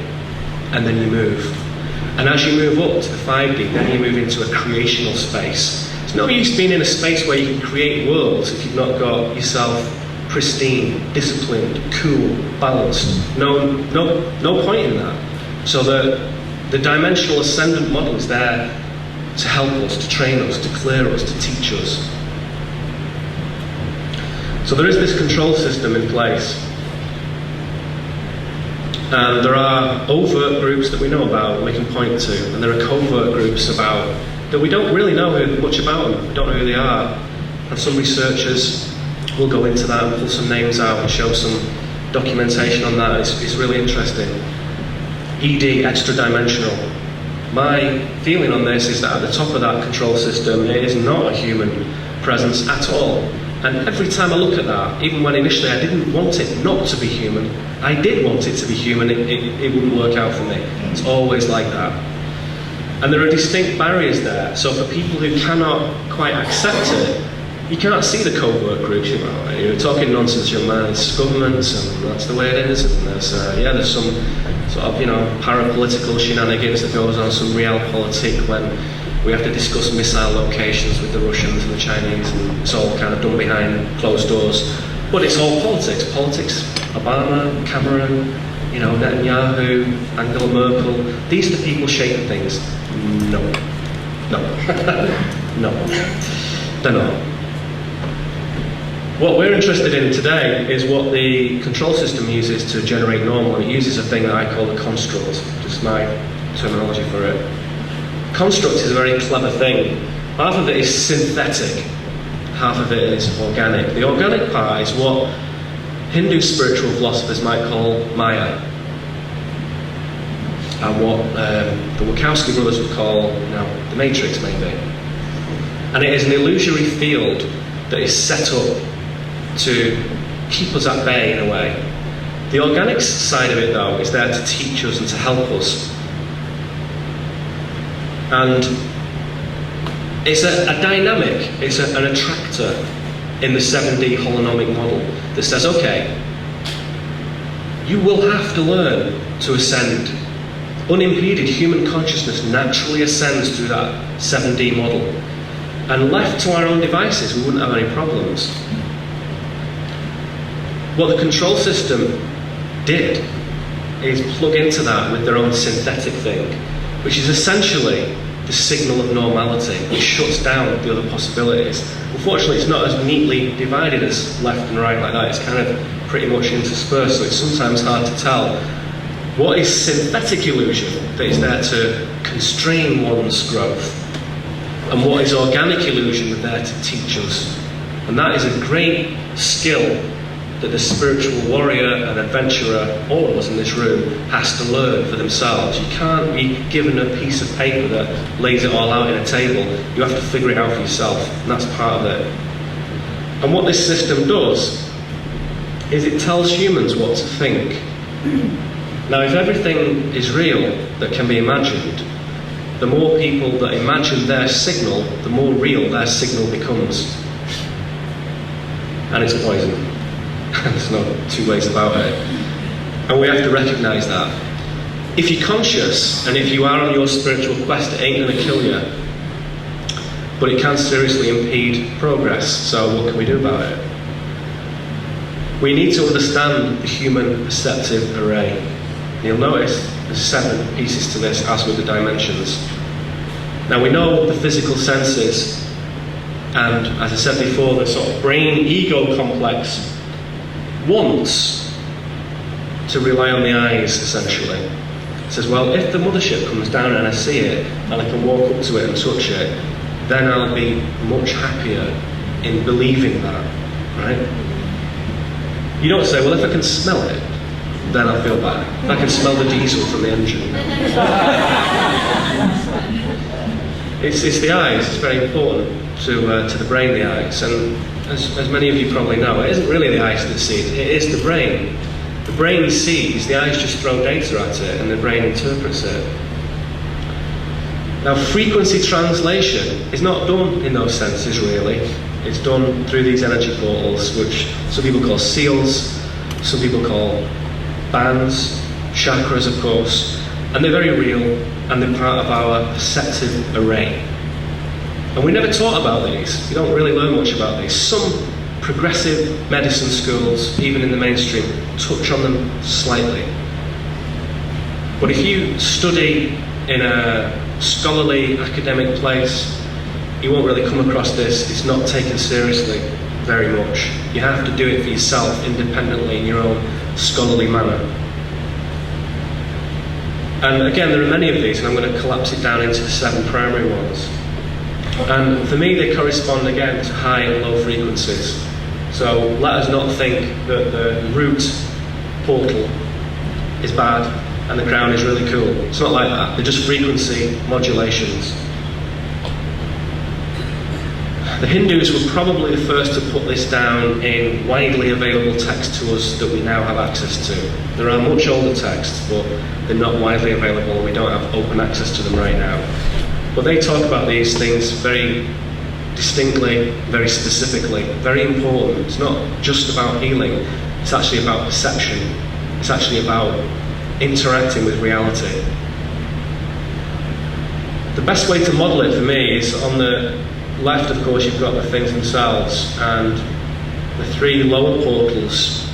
and then you move. And as you move up to the 5D, then you move into a creational space. It's no use being in a space where you can create worlds if you've not got yourself pristine, disciplined, cool, balanced. No point in that. So the dimensional ascendant model is there to help us, to train us, to clear us, to teach us. So there is this control system in place. And there are overt groups that we know about, and we can point to, and there are covert groups about that we don't really know much about them. We don't know who they are. And some researchers will go into that and pull some names out and show some documentation on that. It's really interesting. ED, extra-dimensional. My feeling on this is that at the top of that control system, it is not a human presence at all. And every time I look at that, even when initially I didn't want it not to be human, I did want it to be human, it wouldn't work out for me. It's always like that. And there are distinct barriers there. So for people who cannot quite accept it, you can't see the covert groups. You're talking nonsense, young man. It's governments, and that's the way it is. And there's some sort of parapolitical shenanigans that goes on, some realpolitik when we have to discuss missile locations with the Russians and the Chinese, and it's all kind of done behind closed doors. But it's all politics. Politics. Obama, Cameron, Netanyahu, Angela Merkel. These are the people shaping things. No. No. No. They're not. What we're interested in today is what the control system uses to generate normal, and it uses a thing that I call a construct, just my terminology for it. Construct is a very clever thing. Half of it is synthetic, half of it is organic. The organic part is what Hindu spiritual philosophers might call Maya. and what the Wachowski brothers would call the Matrix, maybe. And it is an illusory field that is set up to keep us at bay in a way. The organic side of it, though, is there to teach us and to help us. And it's a dynamic, it's an attractor in the 7D holonomic model that says, okay, you will have to learn to ascend. Unimpeded human consciousness naturally ascends through that 7D model. And left to our own devices, we wouldn't have any problems. What the control system did is plug into that with their own synthetic thing, which is essentially the signal of normality, which shuts down the other possibilities. Unfortunately, it's not as neatly divided as left and right like that. It's kind of pretty much interspersed, so it's sometimes hard to tell what is synthetic illusion that is there to constrain one's growth, and what is organic illusion that's there to teach us. And that is a great skill that the spiritual warrior and adventurer, all of us in this room, has to learn for themselves. You can't be given a piece of paper that lays it all out in a table. You have to figure it out for yourself, and that's part of it. And what this system does is it tells humans what to think. Now, if everything is real that can be imagined, the more people that imagine their signal, the more real their signal becomes. And it's poison. There's no two ways about it. And we have to recognise that. If you're conscious, and if you are on your spiritual quest, it ain't going to kill you. But it can seriously impede progress. So what can we do about it? We need to understand the human perceptive array. And you'll notice there's 7 pieces to this, as with the dimensions. Now we know the physical senses, and as I said before, the sort of brain-ego complex wants to rely on the eyes, essentially. It says, well, if the mothership comes down and I see it, and I can walk up to it and touch it, then I'll be much happier in believing that, right? You don't say, well, if I can smell it, then I'll feel bad. If I can smell the diesel from the engine. It's the eyes, it's very important to the brain, the eyes. And as many of you probably know, it isn't really the eyes that see it is the brain. The brain sees, the eyes just throw data at it, and the brain interprets it. Now, frequency translation is not done in those senses, really. It's done through these energy portals, which some people call seals, some people call bands, chakras, of course, and they're very real, and they're part of our perceptive array. And we never taught about these. We don't really learn much about these. Some progressive medicine schools, even in the mainstream, touch on them slightly. But if you study in a scholarly academic place, you won't really come across this. It's not taken seriously very much. You have to do it for yourself independently in your own scholarly manner. And again, there are many of these, and I'm going to collapse it down into the 7 primary ones. And for me, they correspond again to high and low frequencies. So let us not think that the root portal is bad and the crown is really cool. It's not like that. They're just frequency modulations. The Hindus were probably the first to put this down in widely available texts to us that we now have access to. There are much older texts, but they're not widely available, and we don't have open access to them right now. But they talk about these things very distinctly, very specifically, very important. It's not just about healing, it's actually about perception. It's actually about interacting with reality. The best way to model it for me is on the left, of course, you've got the things themselves, and the 3 lower portals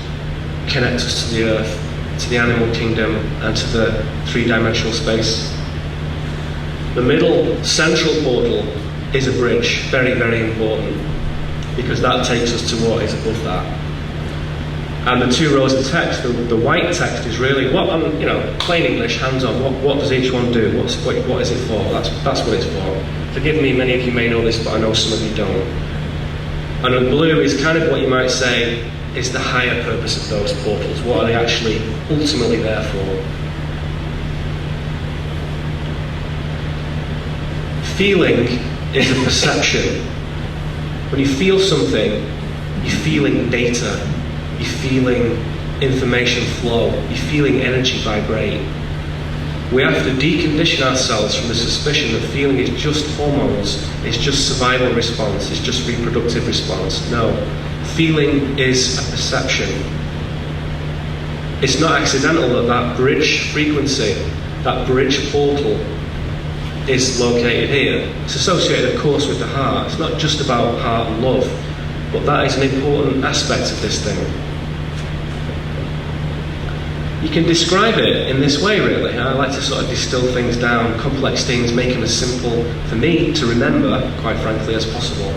connect us to the earth, to the animal kingdom, and to the 3-dimensional space. The middle central portal is a bridge, very, very important, because that takes us to what is above that. And the 2 rows of text, the white text is really what, plain English, hands-on. What does each one do? What is it for? That's what it's for. Forgive me, many of you may know this, but I know some of you don't. And the blue is kind of what you might say is the higher purpose of those portals. What are they actually ultimately there for? Feeling is a perception. When you feel something, you're feeling data, you're feeling information flow, you're feeling energy vibrate. We have to decondition ourselves from the suspicion that feeling is just hormones, it's just survival response, it's just reproductive response. No, feeling is a perception. It's not accidental that that bridge frequency, that bridge portal is located here. It's associated, of course, with the heart. It's not just about heart and love, but that is an important aspect of this thing. You can describe it in this way, really. I like to sort of distill things down, complex things, make them as simple for me to remember, quite frankly, as possible.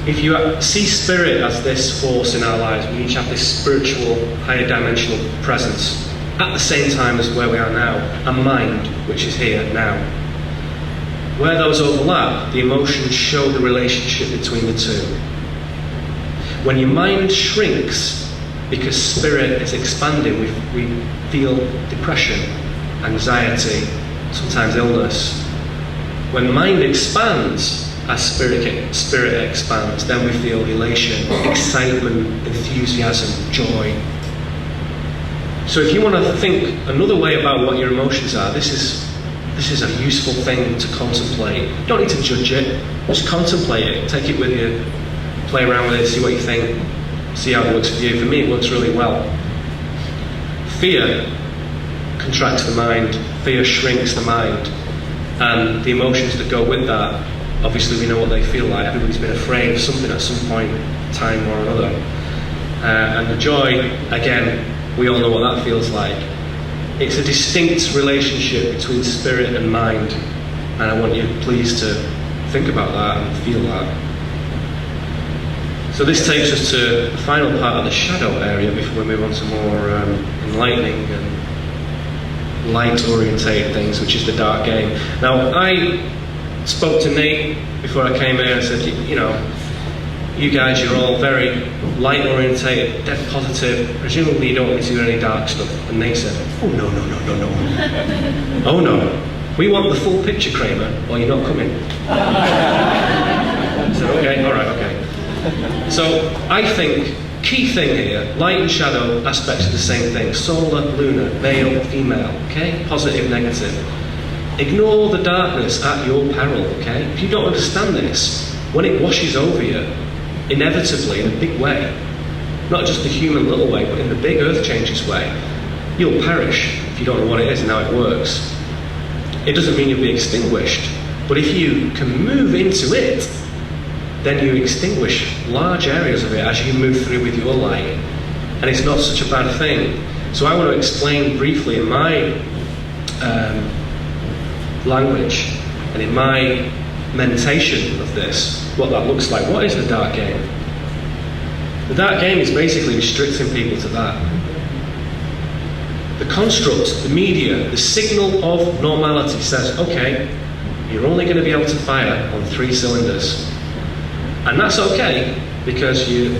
If you see spirit as this force in our lives, we each have this spiritual, higher dimensional presence at the same time as where we are now, and mind, which is here now. Where those overlap, the emotions show the relationship between the two. When your mind shrinks, because spirit is expanding, we feel depression, anxiety, sometimes illness. When mind expands, as spirit expands, then we feel elation, excitement, enthusiasm, joy. So if you want to think another way about what your emotions are, this is a useful thing to contemplate. You don't need to judge it, just contemplate it, take it with you, play around with it, see what you think. See how it works for you. For me, it works really well. Fear contracts the mind, fear shrinks the mind, and the emotions that go with that, obviously we know what they feel like. Everybody's been afraid of something at some point in time or another. And the joy, again, we all know what that feels like. It's a distinct relationship between spirit and mind, and I want you please to think about that and feel that. So this takes us to the final part of the shadow area before we move on to more enlightening and light-orientated things, which is the dark game. Now, I spoke to Nate before I came here and said, you know, you guys, you're all very light-orientated, dead positive, presumably you don't want me to do any dark stuff. And Nate said, oh, no. Oh, no. We want the full picture, Kramer, or you're not coming. I said, okay, all right, okay. So I think key thing here, light and shadow aspects are the same thing. Solar, lunar, male, female, okay? Positive, negative. Ignore the darkness at your peril, okay? If you don't understand this, when it washes over you, inevitably, in a big way, not just the human little way, but in the big earth changes way, you'll perish if you don't know what it is and how it works. It doesn't mean you'll be extinguished, but if you can move into it, then you extinguish large areas of it as you move through with your light. And it's not such a bad thing. So I want to explain briefly in my language and in my meditation of this, what that looks like. What is the dark game? The dark game is basically restricting people to that. The construct, the media, the signal of normality says, okay, you're only going to be able to fire on 3 cylinders. And that's okay, because you're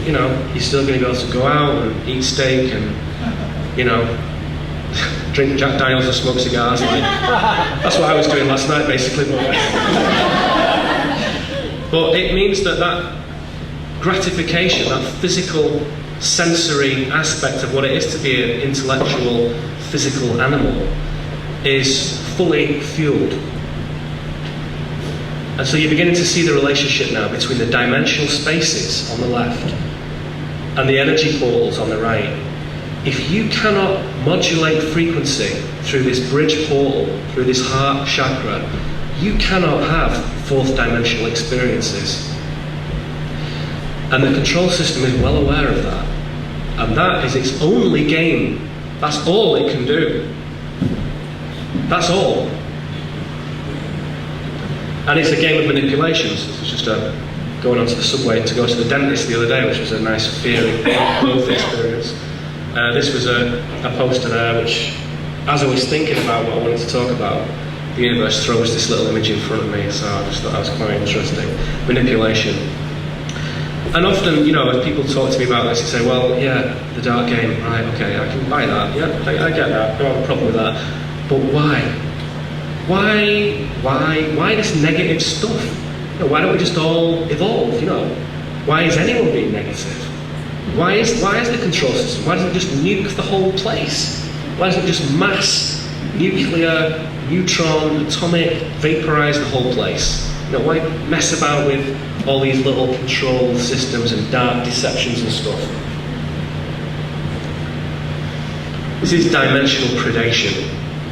still going to be able to go out and eat steak and, drink Jack Daniels and smoke cigars. Like, that's what I was doing last night, basically. But it means that gratification, that physical, sensory aspect of what it is to be an intellectual, physical animal, is fully fueled. And so you're beginning to see the relationship now between the dimensional spaces on the left and the energy portals on the right. If you cannot modulate frequency through this bridge portal, through this heart chakra, you cannot have 4th dimensional experiences. And the control system is well aware of that. And that is its only game. That's all it can do. That's all. And it's a game of manipulations. It was just going onto the subway to go to the dentist the other day, which was a nice fearing both experience. This was a poster there, which, as I was thinking about what I wanted to talk about, the universe throws this little image in front of me, so I just thought that was quite interesting. Manipulation. And often, if people talk to me about this, they say, well, yeah, the dark game, right, okay, I can buy that, yeah, I get that, I don't have a problem with that. But why? why this negative stuff? You know, why don't we just all evolve, you know? Why is anyone being negative? Why is the control system? Why doesn't it just nuke the whole place? Why doesn't it just mass, nuclear, neutron, atomic, vaporize the whole place? You know, why mess about with all these little control systems and dark deceptions and stuff? This is dimensional predation,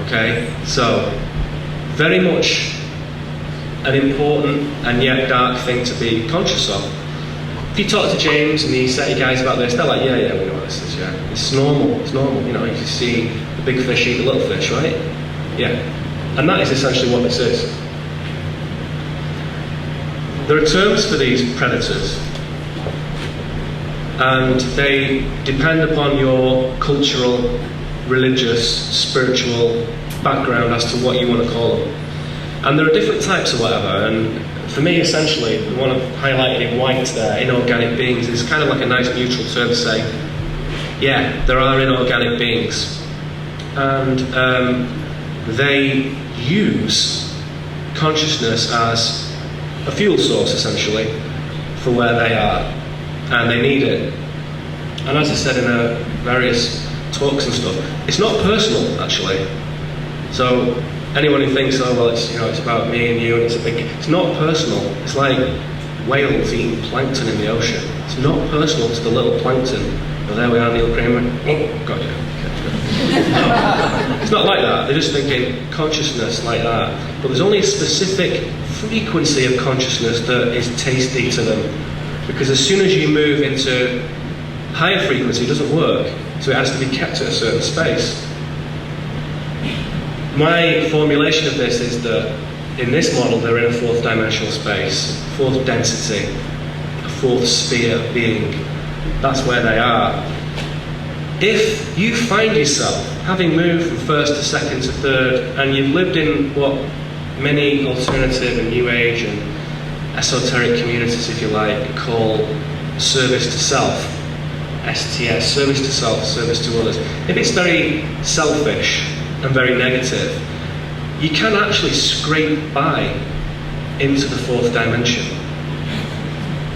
okay? So, very much an important and yet dark thing to be conscious of. If you talk to James and the SETI guys about this, they're like, yeah, we know what this is, yeah. It's normal, you know, you can see the big fish eat the little fish, right? Yeah. And that is essentially what this is. There are terms for these predators, and they depend upon your cultural, religious, spiritual background as to what you want to call them. And there are different types of whatever, and for me, essentially, the one I've highlighted in white there, inorganic beings, is kind of like a nice neutral term to say, yeah, there are inorganic beings. And they use consciousness as a fuel source, essentially, for where they are. And they need it. And as I said in various talks and stuff, it's not personal, actually. So anyone who thinks, oh well, it's about me and you, and it's not personal. It's like whales eating plankton in the ocean. It's not personal to the little plankton. Well, there we are, Neil Kramer. Oh, got you. No, it's not like that. They're just thinking consciousness like that. But there's only a specific frequency of consciousness that is tasty to them. Because as soon as you move into higher frequency, it doesn't work. So it has to be kept at a certain space. My formulation of this is that in this model they're in a fourth dimensional space, fourth density, a fourth sphere of being. That's where they are. If you find yourself having moved from first to second to third, and you've lived in what many alternative and new age and esoteric communities, if you like, call service to self, STS, service to self, service to others. If it's very selfish and very negative, you can actually scrape by into the fourth dimension.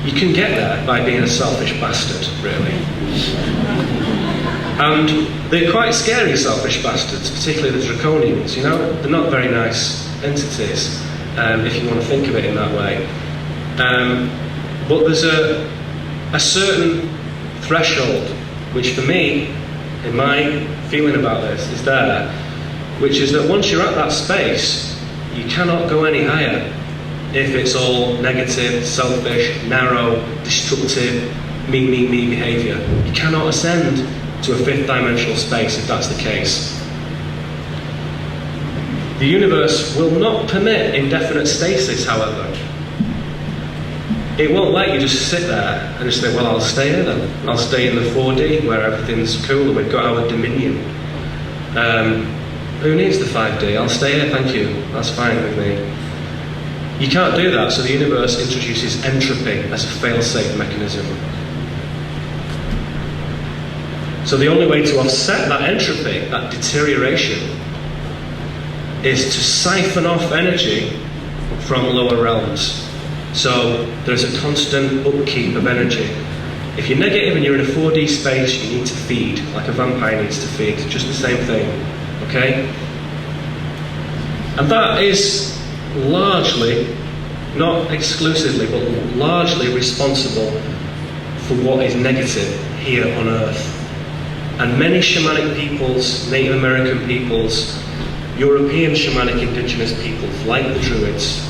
You can get there by being a selfish bastard, really. And they're quite scary, selfish bastards, particularly the draconians, you know? They're not very nice entities, if you want to think of it in that way. But there's a certain threshold, which for me, in my feeling about this, is there, which is that once you're at that space, you cannot go any higher if it's all negative, selfish, narrow, destructive, me behaviour. You cannot ascend to a fifth dimensional space if that's the case. The universe will not permit indefinite stasis, however. It won't let you just sit there and just say, well, I'll stay here then. I'll stay in the 4D where everything's cool and we've got our dominion. Who needs the 5D? I'll stay here, thank you. That's fine with me. You can't do that, so the universe introduces entropy as a fail-safe mechanism. So the only way to offset that entropy, that deterioration, is to siphon off energy from lower realms. So there's a constant upkeep of energy. If you're negative and you're in a 4D space, you need to feed, like a vampire needs to feed, just the same thing, okay? And that is largely, not exclusively, but largely responsible for what is negative here on Earth. And many shamanic peoples, Native American peoples, European shamanic indigenous peoples, like the Druids,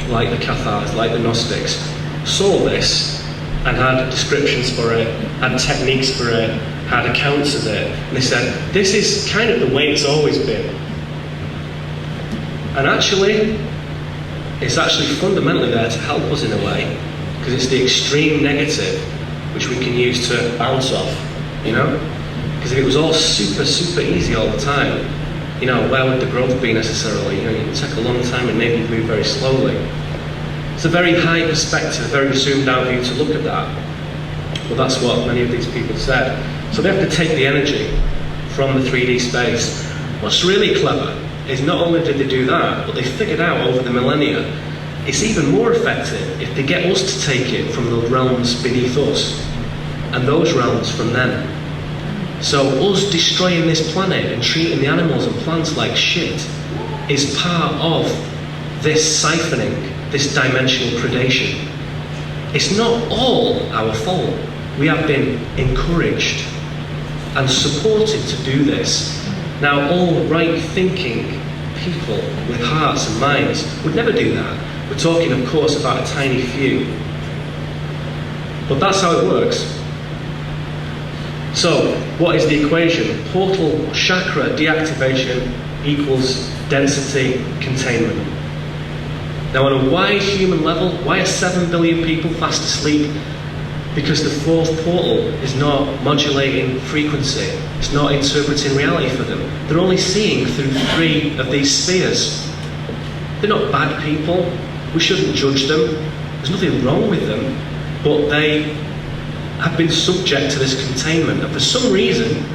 like the Cathars, like the Gnostics, saw this and had descriptions for it, had techniques for it, had accounts of it, and they said, this is kind of the way it's always been. And actually, it's actually fundamentally there to help us in a way, because it's the extreme negative which we can use to bounce off, you know? Because if it was all super easy all the time, you know, where would the growth be necessarily? You know, it would take a long time and maybe move very slowly. It's a very high perspective, a very zoomed out view to look at that. Well, that's what many of these people said. So they have to take the energy from the 3D space. What's really clever is not only did they do that, but they figured out over the millennia, it's even more effective if they get us to take it from the realms beneath us, and those realms from them. So us destroying this planet and treating the animals and plants like shit is part of this siphoning, this dimensional predation. It's not all our fault. We have been encouraged and supported to do this. Now, all right-thinking people with hearts and minds would never do that. We're talking, of course, about a tiny few. But that's how it works. So, what is the equation? Portal chakra deactivation equals density containment. Now, on a wide human level, why are 7 billion people fast asleep? Because the fourth portal is not modulating frequency. It's not interpreting reality for them. They're only seeing through 3 of these spheres. They're not bad people. We shouldn't judge them. There's nothing wrong with them. But they have been subject to this containment. And for some reason,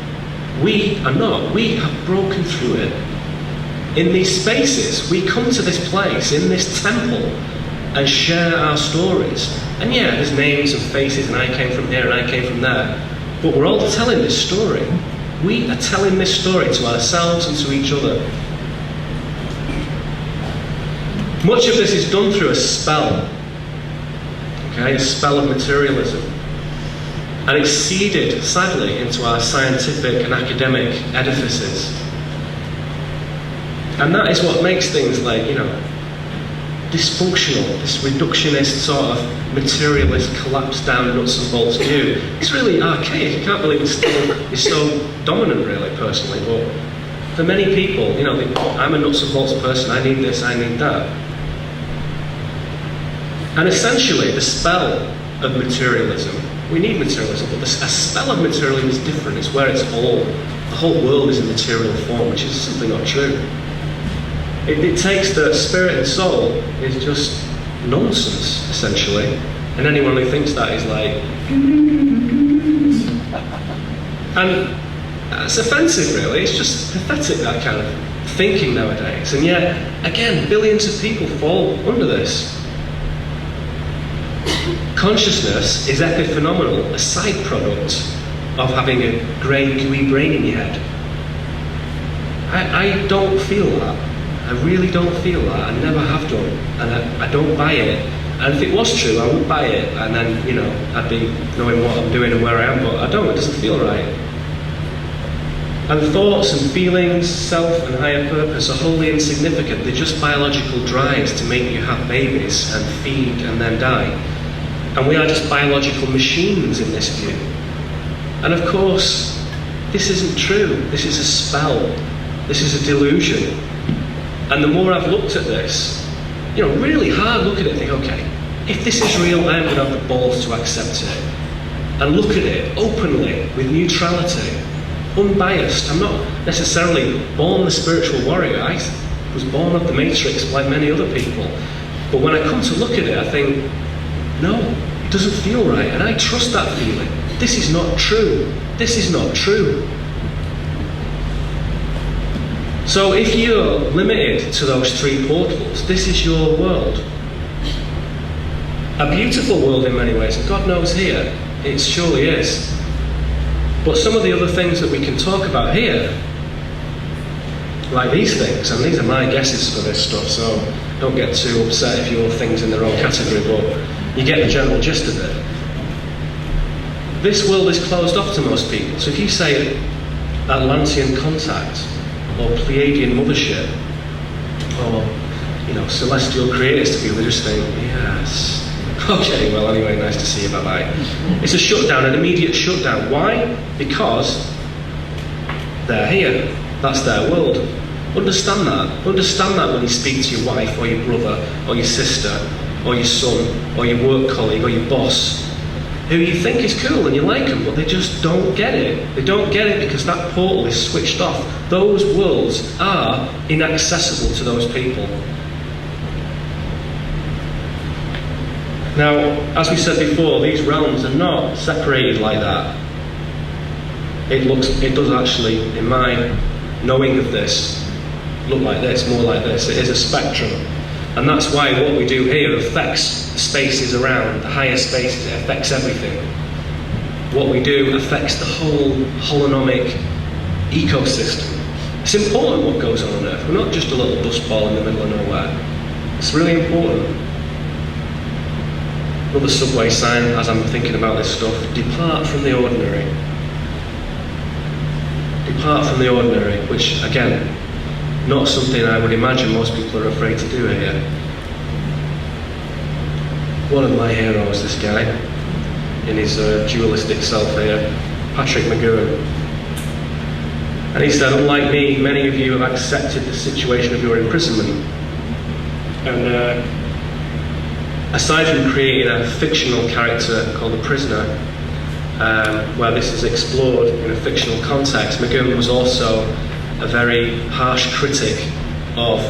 we are not. We have broken through it. In these spaces, we come to this place, in this temple, and share our stories. And yeah, there's names and faces, and I came from here and I came from there. But we're all telling this story. We are telling this story to ourselves and to each other. Much of this is done through a spell. Okay, a spell of materialism. And it's seeded, sadly, into our scientific and academic edifices. And that is what makes things like, dysfunctional, this reductionist sort of materialist collapse down nuts and bolts view. It's really archaic. I can't believe it's so dominant, really, personally. But for many people, I'm a nuts and bolts person, I need this, I need that. And essentially, the spell of materialism, we need materialism, but a spell of materialism is different. It's where the whole world is in material form, which is simply not true. It takes that spirit and soul is just nonsense, essentially. And anyone who thinks that is like... And it's offensive, really. It's just pathetic, that kind of thinking nowadays. And yet, again, billions of people fall under this. Consciousness is epiphenomenal, a side product of having a grey, gooey brain in your head. I don't feel that. I really don't feel that. I never have done. And I don't buy it. And if it was true, I would buy it. And then, I'd be knowing what I'm doing and where I am. But I don't. It doesn't feel right. And thoughts and feelings, self and higher purpose are wholly insignificant. They're just biological drives to make you have babies and feed and then die. And we are just biological machines in this view. And of course, this isn't true. This is a spell. This is a delusion. And the more I've looked at this, really hard look at it and think, okay, if this is real, I'm going to have the balls to accept it. And look at it openly, with neutrality, unbiased. I'm not necessarily born the spiritual warrior. I was born of the Matrix like many other people. But when I come to look at it, I think, no, it doesn't feel right. And I trust that feeling. This is not true. This is not true. So if you're limited to those 3 portals, this is your world. A beautiful world in many ways, and God knows here, it surely is. But some of the other things that we can talk about here, like these things, and these are my guesses for this stuff, so don't get too upset if your thing's in the wrong category, but you get the general gist of it. This world is closed off to most people. So if you say Atlantean contact, or Pleiadian mothership, or celestial creators to people, they just think, yes. Okay, well anyway, nice to see you, bye-bye. It's a shutdown, an immediate shutdown. Why? Because they're here. That's their world. Understand that. Understand that when you speak to your wife, or your brother, or your sister, or your son, or your work colleague, or your boss, who you think is cool and you like them, but they just don't get it. They don't get it because that portal is switched off. Those worlds are inaccessible to those people. Now, as we said before, these realms are not separated like that. It does actually, in my knowing of this, look like this, more like this. It is a spectrum. And that's why what we do here affects the spaces around, the higher spaces, it affects everything. What we do affects the whole holonomic ecosystem. It's important what goes on Earth. We're not just a little dust ball in the middle of nowhere. It's really important. Another subway sign, as I'm thinking about this stuff, depart from the ordinary. Depart from the ordinary, which again, not something I would imagine most people are afraid to do here. One of my heroes, this guy, in his dualistic self here, Patrick McGowan. And he said, unlike me, many of you have accepted the situation of your imprisonment. And aside from creating a fictional character called the Prisoner, where this is explored in a fictional context, McGowan was also a very harsh critic of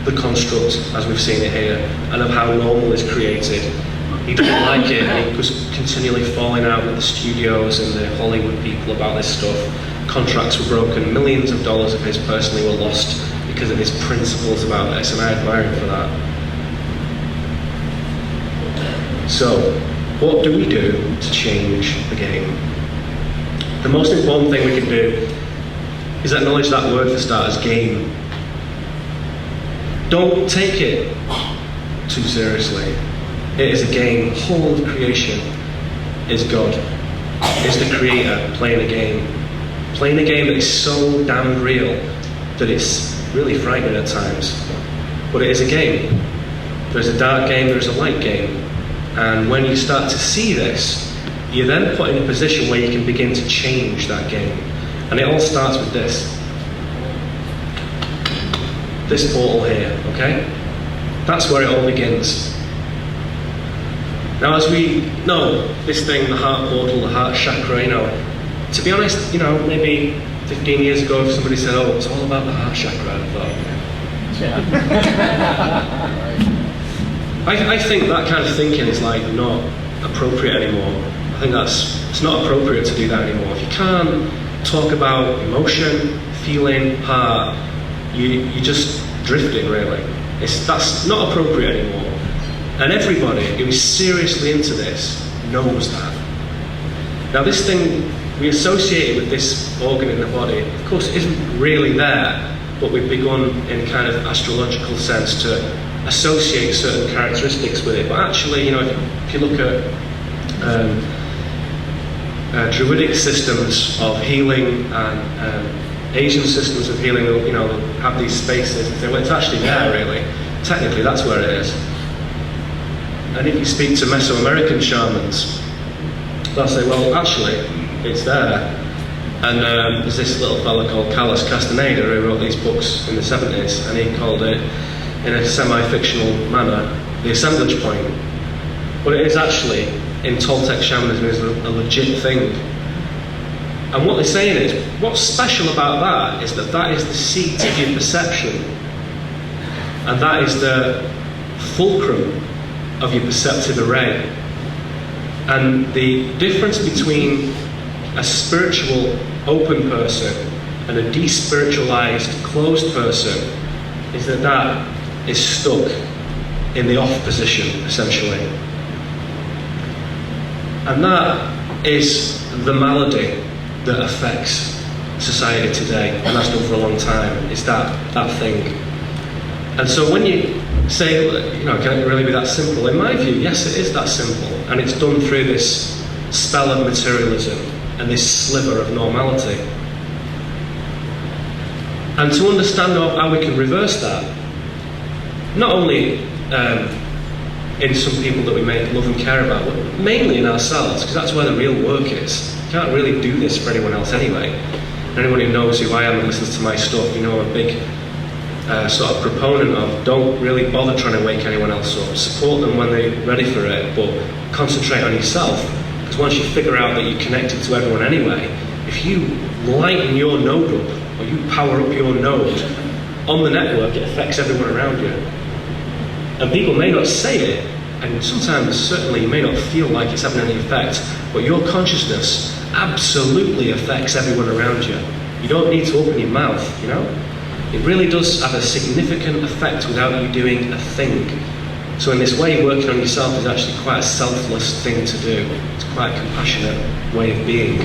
the construct as we've seen it here, and of how normal is created. He didn't like it, and he was continually falling out with the studios and the Hollywood people about this stuff. Contracts were broken, millions of dollars of his personally were lost because of his principles about this, and I admire him for that. So, what do we do to change the game? The most important thing we can do is acknowledge that word for starters, game. Don't take it too seriously. It is a game. The whole of creation is God, is the creator playing a game. Playing a game that is so damn real that it's really frightening at times. But it is a game. There's a dark game, there's a light game. And when you start to see this, you're then put in a position where you can begin to change that game. And it all starts with this. This portal here, okay? That's where it all begins. Now, as we know, this thing, the heart portal, the heart chakra, to be honest, maybe 15 years ago, if somebody said, oh, it's all about the heart chakra, I thought, I think that kind of thinking is not appropriate anymore. I think it's not appropriate to do that anymore. If you can't talk about emotion, feeling, heart, you're just drifting, really. That's not appropriate anymore. And everybody who is seriously into this knows that. Now, this thing we associate it with this organ in the body, of course, it isn't really there, but we've begun in kind of astrological sense to associate certain characteristics with it. But actually, if you look at druidic systems of healing and Asian systems of healing, have these spaces and say, well, it's actually there, really. Technically, that's where it is. And if you speak to Mesoamerican shamans, they'll say, well, actually, it's there. And there's this little fella called Carlos Castaneda who wrote these books in the 70s, and he called it, in a semi-fictional manner, the assemblage point. But it is actually, in Toltec shamanism, is a legit thing. And what they're saying is, what's special about that is that is the seat of your perception. And that is the fulcrum of your perceptive array. And the difference between a spiritual open person and a despiritualized closed person is that is stuck in the off position, essentially. And that is the malady that affects society today, and that's done for a long time, is that thing. And so when you say, can it really be that simple? In my view, yes, it is that simple, and it's done through this spell of materialism and this sliver of normality. And to understand how we can reverse that, not only in some people that we may love and care about, but mainly in ourselves, because that's where the real work is. You can't really do this for anyone else anyway. And anyone who knows who I am and listens to my stuff, I'm a big sort of proponent of don't really bother trying to wake anyone else up. Support them when they're ready for it, but concentrate on yourself. Because once you figure out that you're connected to everyone anyway, if you lighten your node up, or you power up your node on the network, it affects everyone around you. And people may not say it, and sometimes certainly you may not feel like it's having any effect, but your consciousness absolutely affects everyone around you. You don't need to open your mouth, It really does have a significant effect without you doing a thing. So in this way, working on yourself is actually quite a selfless thing to do. It's quite a compassionate way of being.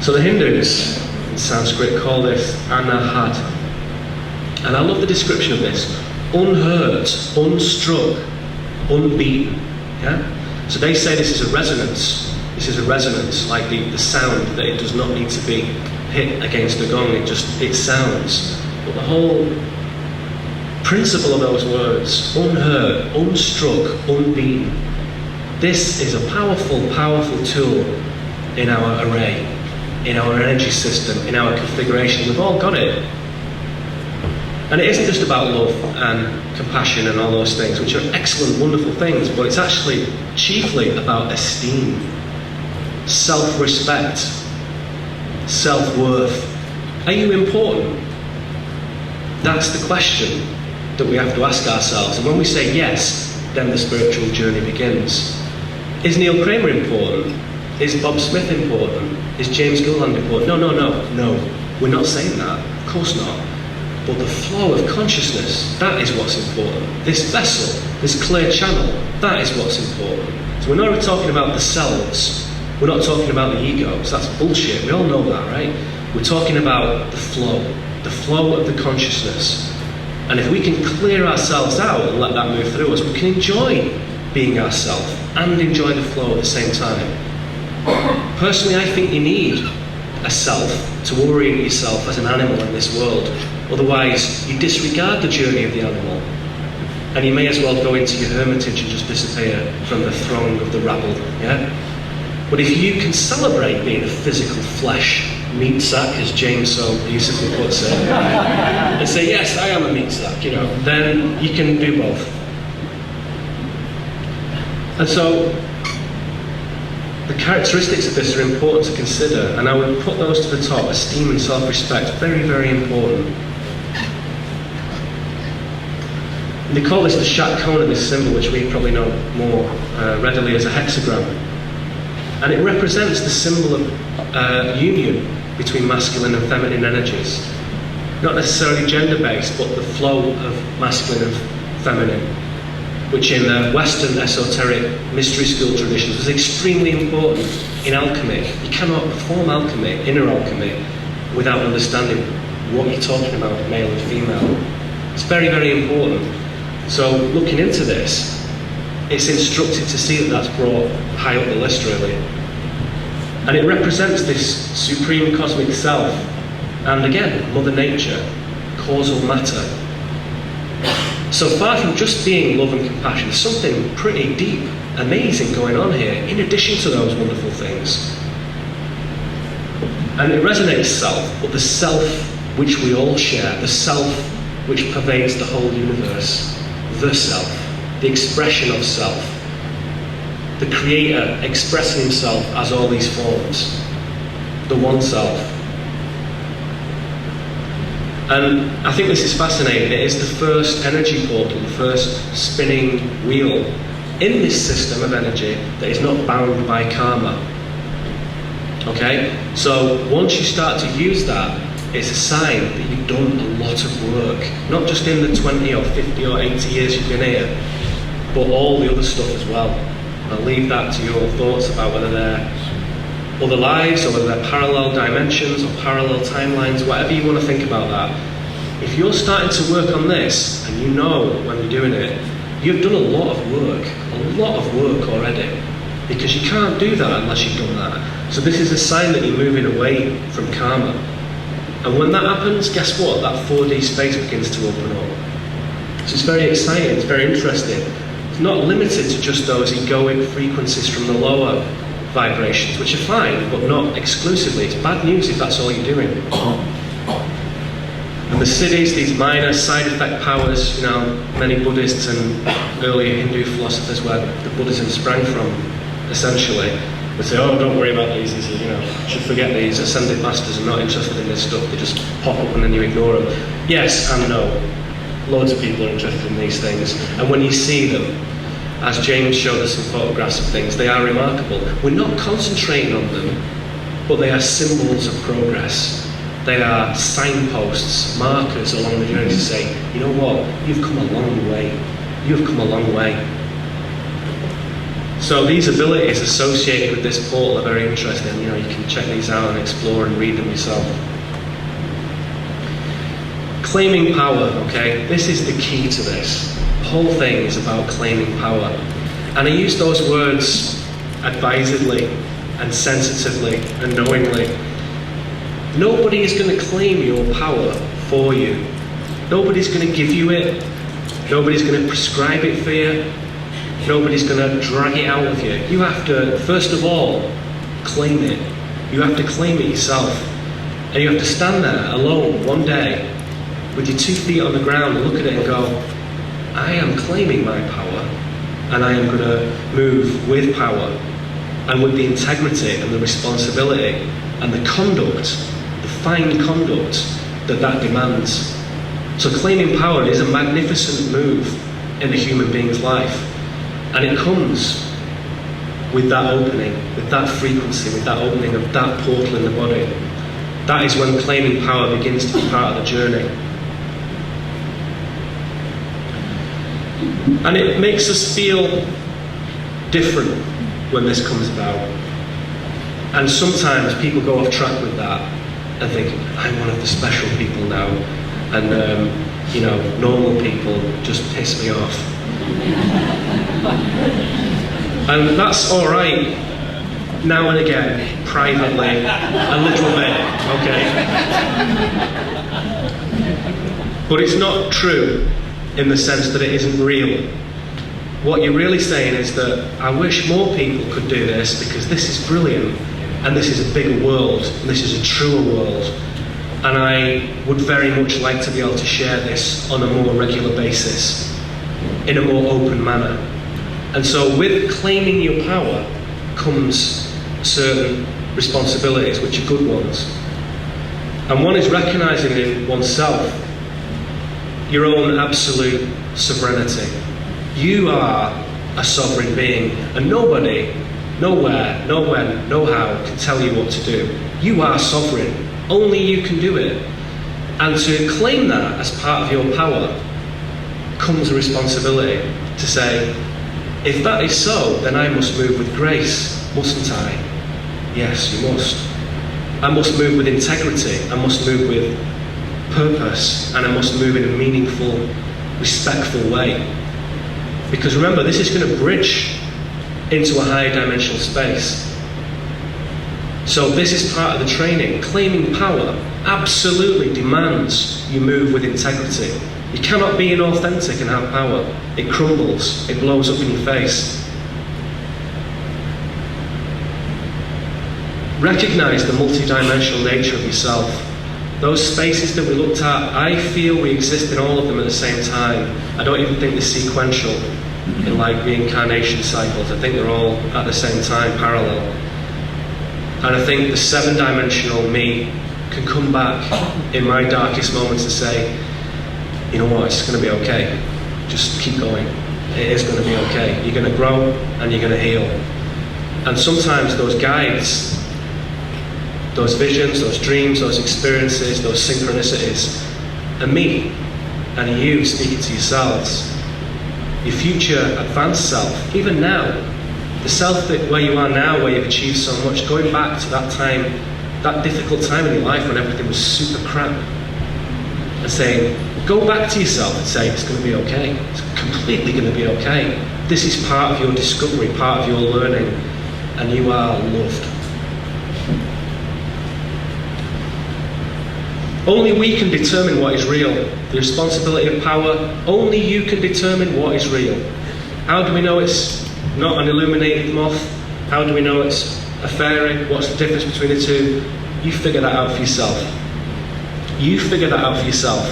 So the Hindus in Sanskrit call this anahad. And I love the description of this. Unhurt, unstruck, unbeaten. Yeah? So they say this is a resonance. This is a resonance, like the sound, that it does not need to be hit against a gong, it sounds. But the whole principle of those words, unheard, unstruck, unbeaten, this is a powerful, powerful tool in our array, in our energy system, in our configuration. We've all got it. And it isn't just about love and compassion and all those things, which are excellent, wonderful things, but it's actually chiefly about esteem, self-respect, self-worth. Are you important? That's the question that we have to ask ourselves. And when we say yes, then the spiritual journey begins. Is Neil Kramer important? Is Bob Smith important? Is James Gilland important? No. We're not saying that. Of course not. But the flow of consciousness, that is what's important. This vessel, this clear channel, that is what's important. So we're not talking about the selves. We're not talking about the egos. That's bullshit. We all know that, right? We're talking about the flow of the consciousness. And if we can clear ourselves out and let that move through us, we can enjoy being ourselves and enjoy the flow at the same time. Personally, I think you need a self to orient yourself as an animal in this world. Otherwise, you disregard the journey of the animal. And you may as well go into your hermitage and just disappear from the throng of the rabble, yeah? But if you can celebrate being a physical flesh meat sack, as James so beautifully puts it, and say, yes, I am a meat sack, then you can do both. And so, the characteristics of this are important to consider, and I would put those to the top: esteem and self-respect, very, very important. And they call this the Shatkona, this symbol, which we probably know more readily as a hexagram. And it represents the symbol of union between masculine and feminine energies. Not necessarily gender-based, but the flow of masculine and feminine, which in Western esoteric mystery school traditions was extremely important in alchemy. You cannot perform alchemy, inner alchemy, without understanding what you're talking about, male and female. It's very, very important. So looking into this, it's instructive to see that that's brought high up the list, really. And it represents this supreme cosmic self, and again, Mother Nature, causal matter. So far from just being love and compassion, there's something pretty deep, amazing going on here, in addition to those wonderful things. And it resonates self, but the self which we all share, the self which pervades the whole universe, the self, the expression of self, the creator expressing himself as all these forms, the one self. And I think this is fascinating. It is the first energy portal, the first spinning wheel in this system of energy that is not bound by karma. Okay? So once you start to use that, it's a sign that you've done a lot of work, not just in the 20 or 50 or 80 years you've been here, but all the other stuff as well. And I'll leave that to your thoughts about whether they're other lives or whether they're parallel dimensions or parallel timelines, whatever you want to think about that. If you're starting to work on this, and you know when you're doing it, you've done a lot of work already, because you can't do that unless you've done that. So this is a sign that you're moving away from karma. And when that happens, guess what? That 4D space begins to open up. So it's very exciting, it's very interesting. It's not limited to just those egoic frequencies from the lower vibrations, which are fine, but not exclusively. It's bad news if that's all you're doing. And the siddhis, these minor side effect powers, many Buddhists and earlier Hindu philosophers where the Buddhism sprang from, essentially, they say, oh, don't worry about these, should forget these, ascended masters are not interested in this stuff, they just pop up and then you ignore them. Yes and no. Loads of people are interested in these things, and when you see them, as James showed us some photographs of things, they are remarkable. We're not concentrating on them, but they are symbols of progress. They are signposts, markers along the journey to say, you know what, you've come a long way. You've come a long way. So these abilities associated with this portal are very interesting. You can check these out and explore and read them yourself. Claiming power, okay? This is the key to this. The whole thing is about claiming power. And I use those words advisedly and sensitively and knowingly. Nobody is going to claim your power for you. Nobody's going to give you it. Nobody's going to prescribe it for you. Nobody's going to drag it out of you. You have to, first of all, claim it. You have to claim it yourself. And you have to stand there alone one day with your 2 feet on the ground and look at it and go, I am claiming my power, and I am going to move with power and with the integrity and the responsibility and the conduct, the fine conduct that demands. So claiming power is a magnificent move in a human being's life. And it comes with that opening, with that frequency, with that opening of that portal in the body. That is when claiming power begins to be part of the journey. And it makes us feel different when this comes about. And sometimes people go off track with that and think, I'm one of the special people now. And, normal people just piss me off. And that's all right now and again, privately, a little bit, okay? But it's not true in the sense that it isn't real. What you're really saying is that I wish more people could do this because this is brilliant and this is a bigger world and this is a truer world. And I would very much like to be able to share this on a more regular basis, in a more open manner. And so with claiming your power comes certain responsibilities, which are good ones. And one is recognizing in oneself your own absolute sovereignty. You are a sovereign being, and nobody, nowhere, no when, no how can tell you what to do. You are sovereign. Only you can do it. And to claim that as part of your power comes a responsibility to say, if that is so, then I must move with grace, mustn't I? Yes, you must. I must move with integrity. I must move with purpose. And I must move in a meaningful, respectful way. Because remember, this is going to bridge into a higher dimensional space. So this is part of the training. Claiming power absolutely demands you move with integrity. You cannot be inauthentic and have power. It crumbles. It blows up in your face. Recognize the multidimensional nature of yourself. Those spaces that we looked at, I feel we exist in all of them at the same time. I don't even think they're sequential in like reincarnation cycles. I think they're all at the same time, parallel. And I think the 7-dimensional me can come back in my darkest moments and say, you know what, it's going to be okay. Just keep going. It is going to be okay. You're going to grow and you're going to heal. And sometimes those guides, those visions, those dreams, those experiences, those synchronicities, are me and you speaking to yourselves. Your future advanced self, even now, the self that where you are now, where you've achieved so much, going back to that time, that difficult time in your life when everything was super crap, and saying, go back to yourself and say, it's going to be okay. It's completely going to be okay. This is part of your discovery, part of your learning, and you are loved. Only we can determine what is real. The responsibility of power, only you can determine what is real. How do we know it's not an illuminated moth? How do we know it's a fairy? What's the difference between the two? You figure that out for yourself. You figure that out for yourself.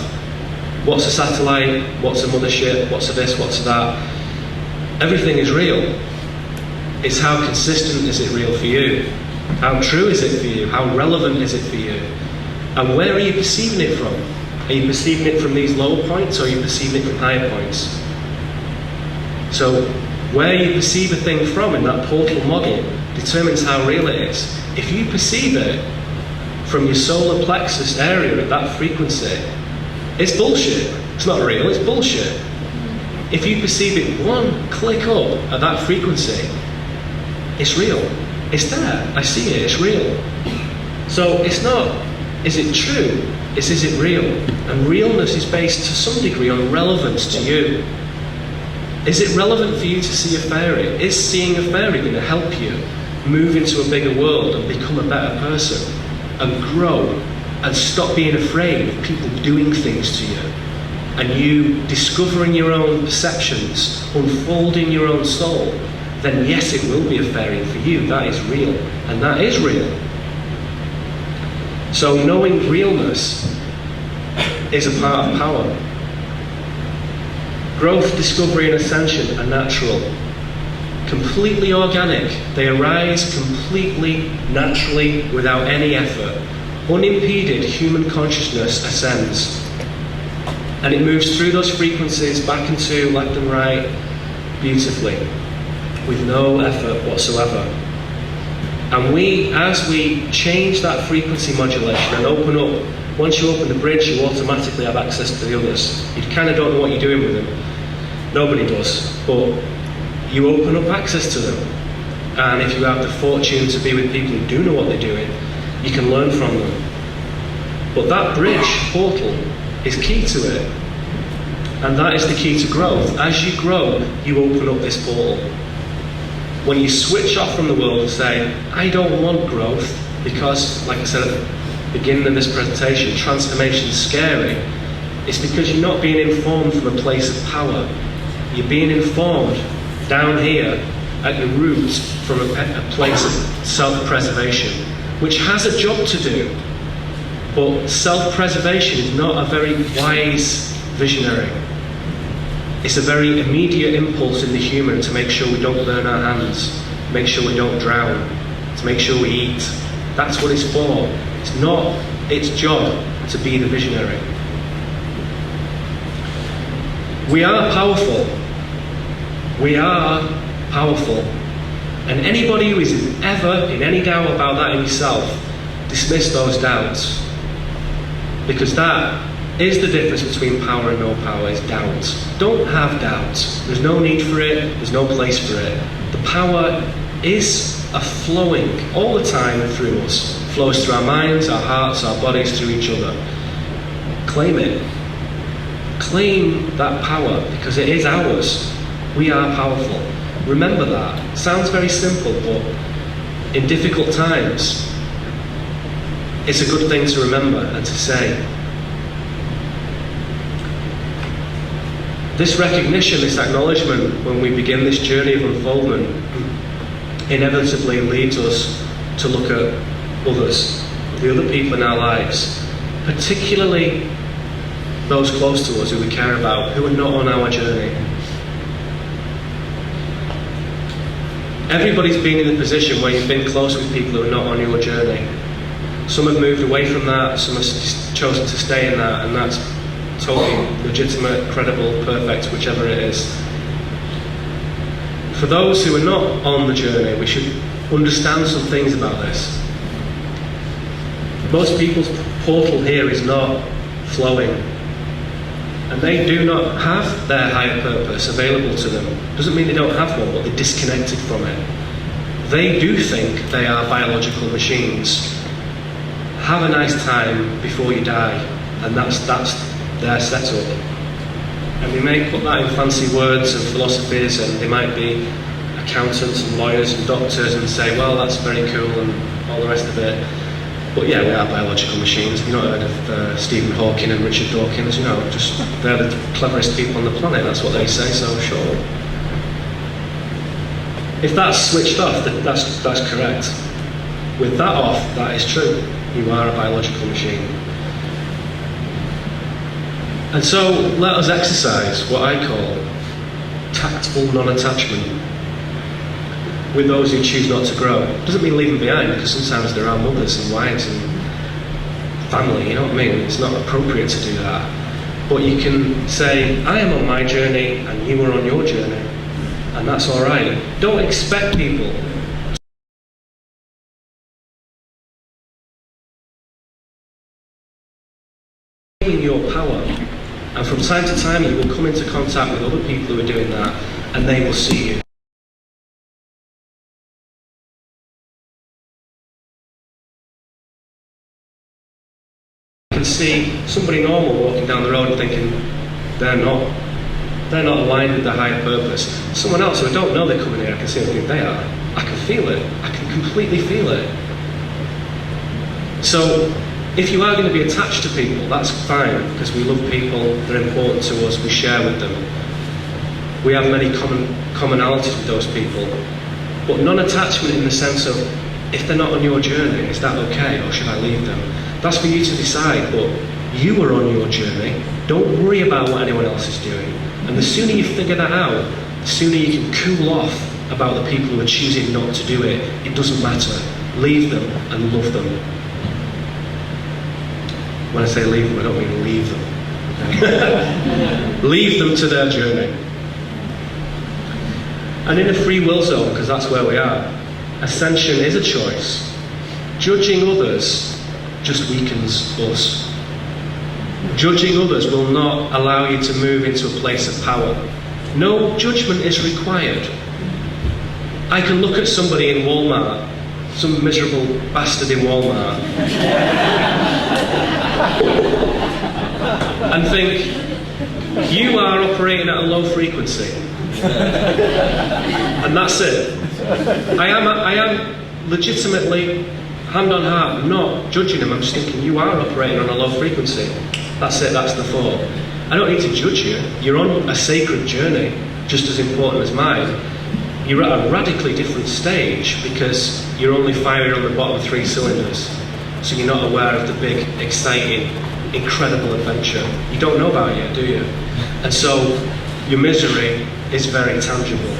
What's a satellite? What's a mothership? What's a this? What's a that? Everything is real. It's how consistent is it real for you? How true is it for you? How relevant is it for you? And where are you perceiving it from? Are you perceiving it from these lower points, or are you perceiving it from higher points? So where you perceive a thing from in that portal model determines how real it is. If you perceive it from your solar plexus area at that frequency, it's bullshit. It's not real, it's bullshit. If you perceive it one click up at that frequency, it's real. It's there. I see it. It's real. So it's not, is it true? It's, is it real? And realness is based to some degree on relevance to you. Is it relevant for you to see a fairy? Is seeing a fairy going to help you move into a bigger world and become a better person and grow and stop being afraid of people doing things to you and you discovering your own perceptions, unfolding your own soul? Then yes, it will be a fairy for you. That is real, and that is real. So knowing realness is a part of power. Growth, discovery, and ascension are natural, completely organic. They arise completely, naturally, without any effort. Unimpeded, human consciousness ascends. And it moves through those frequencies back into left and right beautifully, with no effort whatsoever. And we, as we change that frequency modulation and open up, once you open the bridge, you automatically have access to the others. You kind of don't know what you're doing with them. Nobody does. But you open up access to them. And if you have the fortune to be with people who do know what they're doing, you can learn from them. But that bridge portal is key to it. And that is the key to growth. As you grow, you open up this portal. When you switch off from the world and say, I don't want growth, because, like I said at the beginning of this presentation, transformation is scary, it's because you're not being informed from a place of power. You're being informed down here at your roots from a place of self-preservation, which has a job to do. But self-preservation is not a very wise visionary. It's a very immediate impulse in the human to make sure we don't burn our hands, make sure we don't drown, to make sure we eat. That's what it's for. It's not its job to be the visionary. We are powerful. We are powerful. And anybody who is ever in any doubt about that in yourself, dismiss those doubts. Because that is the difference between power and no power, is doubt. Don't have doubts. There's no need for it. There's no place for it. The power is a flowing all the time through us. It flows through our minds, our hearts, our bodies, through each other. Claim it. Claim that power, because it is ours. We are powerful. Remember that. It sounds very simple, but in difficult times, it's a good thing to remember and to say. This recognition, this acknowledgement, when we begin this journey of unfoldment, inevitably leads us to look at others, the other people in our lives, particularly those close to us who we care about, who are not on our journey. Everybody's been in the position where you've been close with people who are not on your journey. Some have moved away from that, some have chosen to stay in that, and that's totally legitimate, credible, perfect, whichever it is. For those who are not on the journey, we should understand some things about this. Most people's portal here is not flowing, and they do not have their higher purpose available to them. Doesn't mean they don't have one, but they're disconnected from it. They do think they are biological machines. Have a nice time before you die, and that's their setup. And we may put that in fancy words and philosophies, and they might be accountants and lawyers and doctors and say, well, that's very cool and all the rest of it. But yeah, we are biological machines. You've not heard of Stephen Hawking and Richard Dawkins, just they're the cleverest people on the planet, that's what they say, so sure. If that's switched off, that's correct. With that off, that is true. You are a biological machine. And so let us exercise what I call tactful non-attachment with those who choose not to grow. Doesn't mean leave them behind, because sometimes there are mothers and wives and family, you know what I mean? It's not appropriate to do that. But you can say, I am on my journey and you are on your journey, and that's all right. Don't expect people within your power. And from time to time, you will come into contact with other people who are doing that, and they will see you. You can see somebody normal walking down the road and thinking, they're not aligned with the higher purpose. Someone else who I don't know they're coming here, I can see and think they are. I can feel it. I can completely feel it. So, if you are going to be attached to people, that's fine, because we love people, they're important to us, we share with them. We have many commonalities with those people. But non-attachment in the sense of, if they're not on your journey, is that okay, or should I leave them? That's for you to decide, but you are on your journey. Don't worry about what anyone else is doing. And the sooner you figure that out, the sooner you can cool off about the people who are choosing not to do it. It doesn't matter. Leave them and love them. When I say leave them, I don't mean leave them. Leave them to their journey. And in a free will zone, because that's where we are, ascension is a choice. Judging others just weakens us. Judging others will not allow you to move into a place of power. No judgment is required. I can look at somebody in Walmart, some miserable bastard in Walmart, and think, you are operating at a low frequency. And that's it. I am legitimately, hand on heart, not judging them. I'm just thinking, you are operating on a low frequency. That's it, that's the thought. I don't need to judge you. You're on a sacred journey, just as important as mine. You're at a radically different stage because you're only firing on the bottom 3 cylinders. So you're not aware of the big, exciting, incredible adventure. You don't know about it yet, do you? And so your misery is very tangible.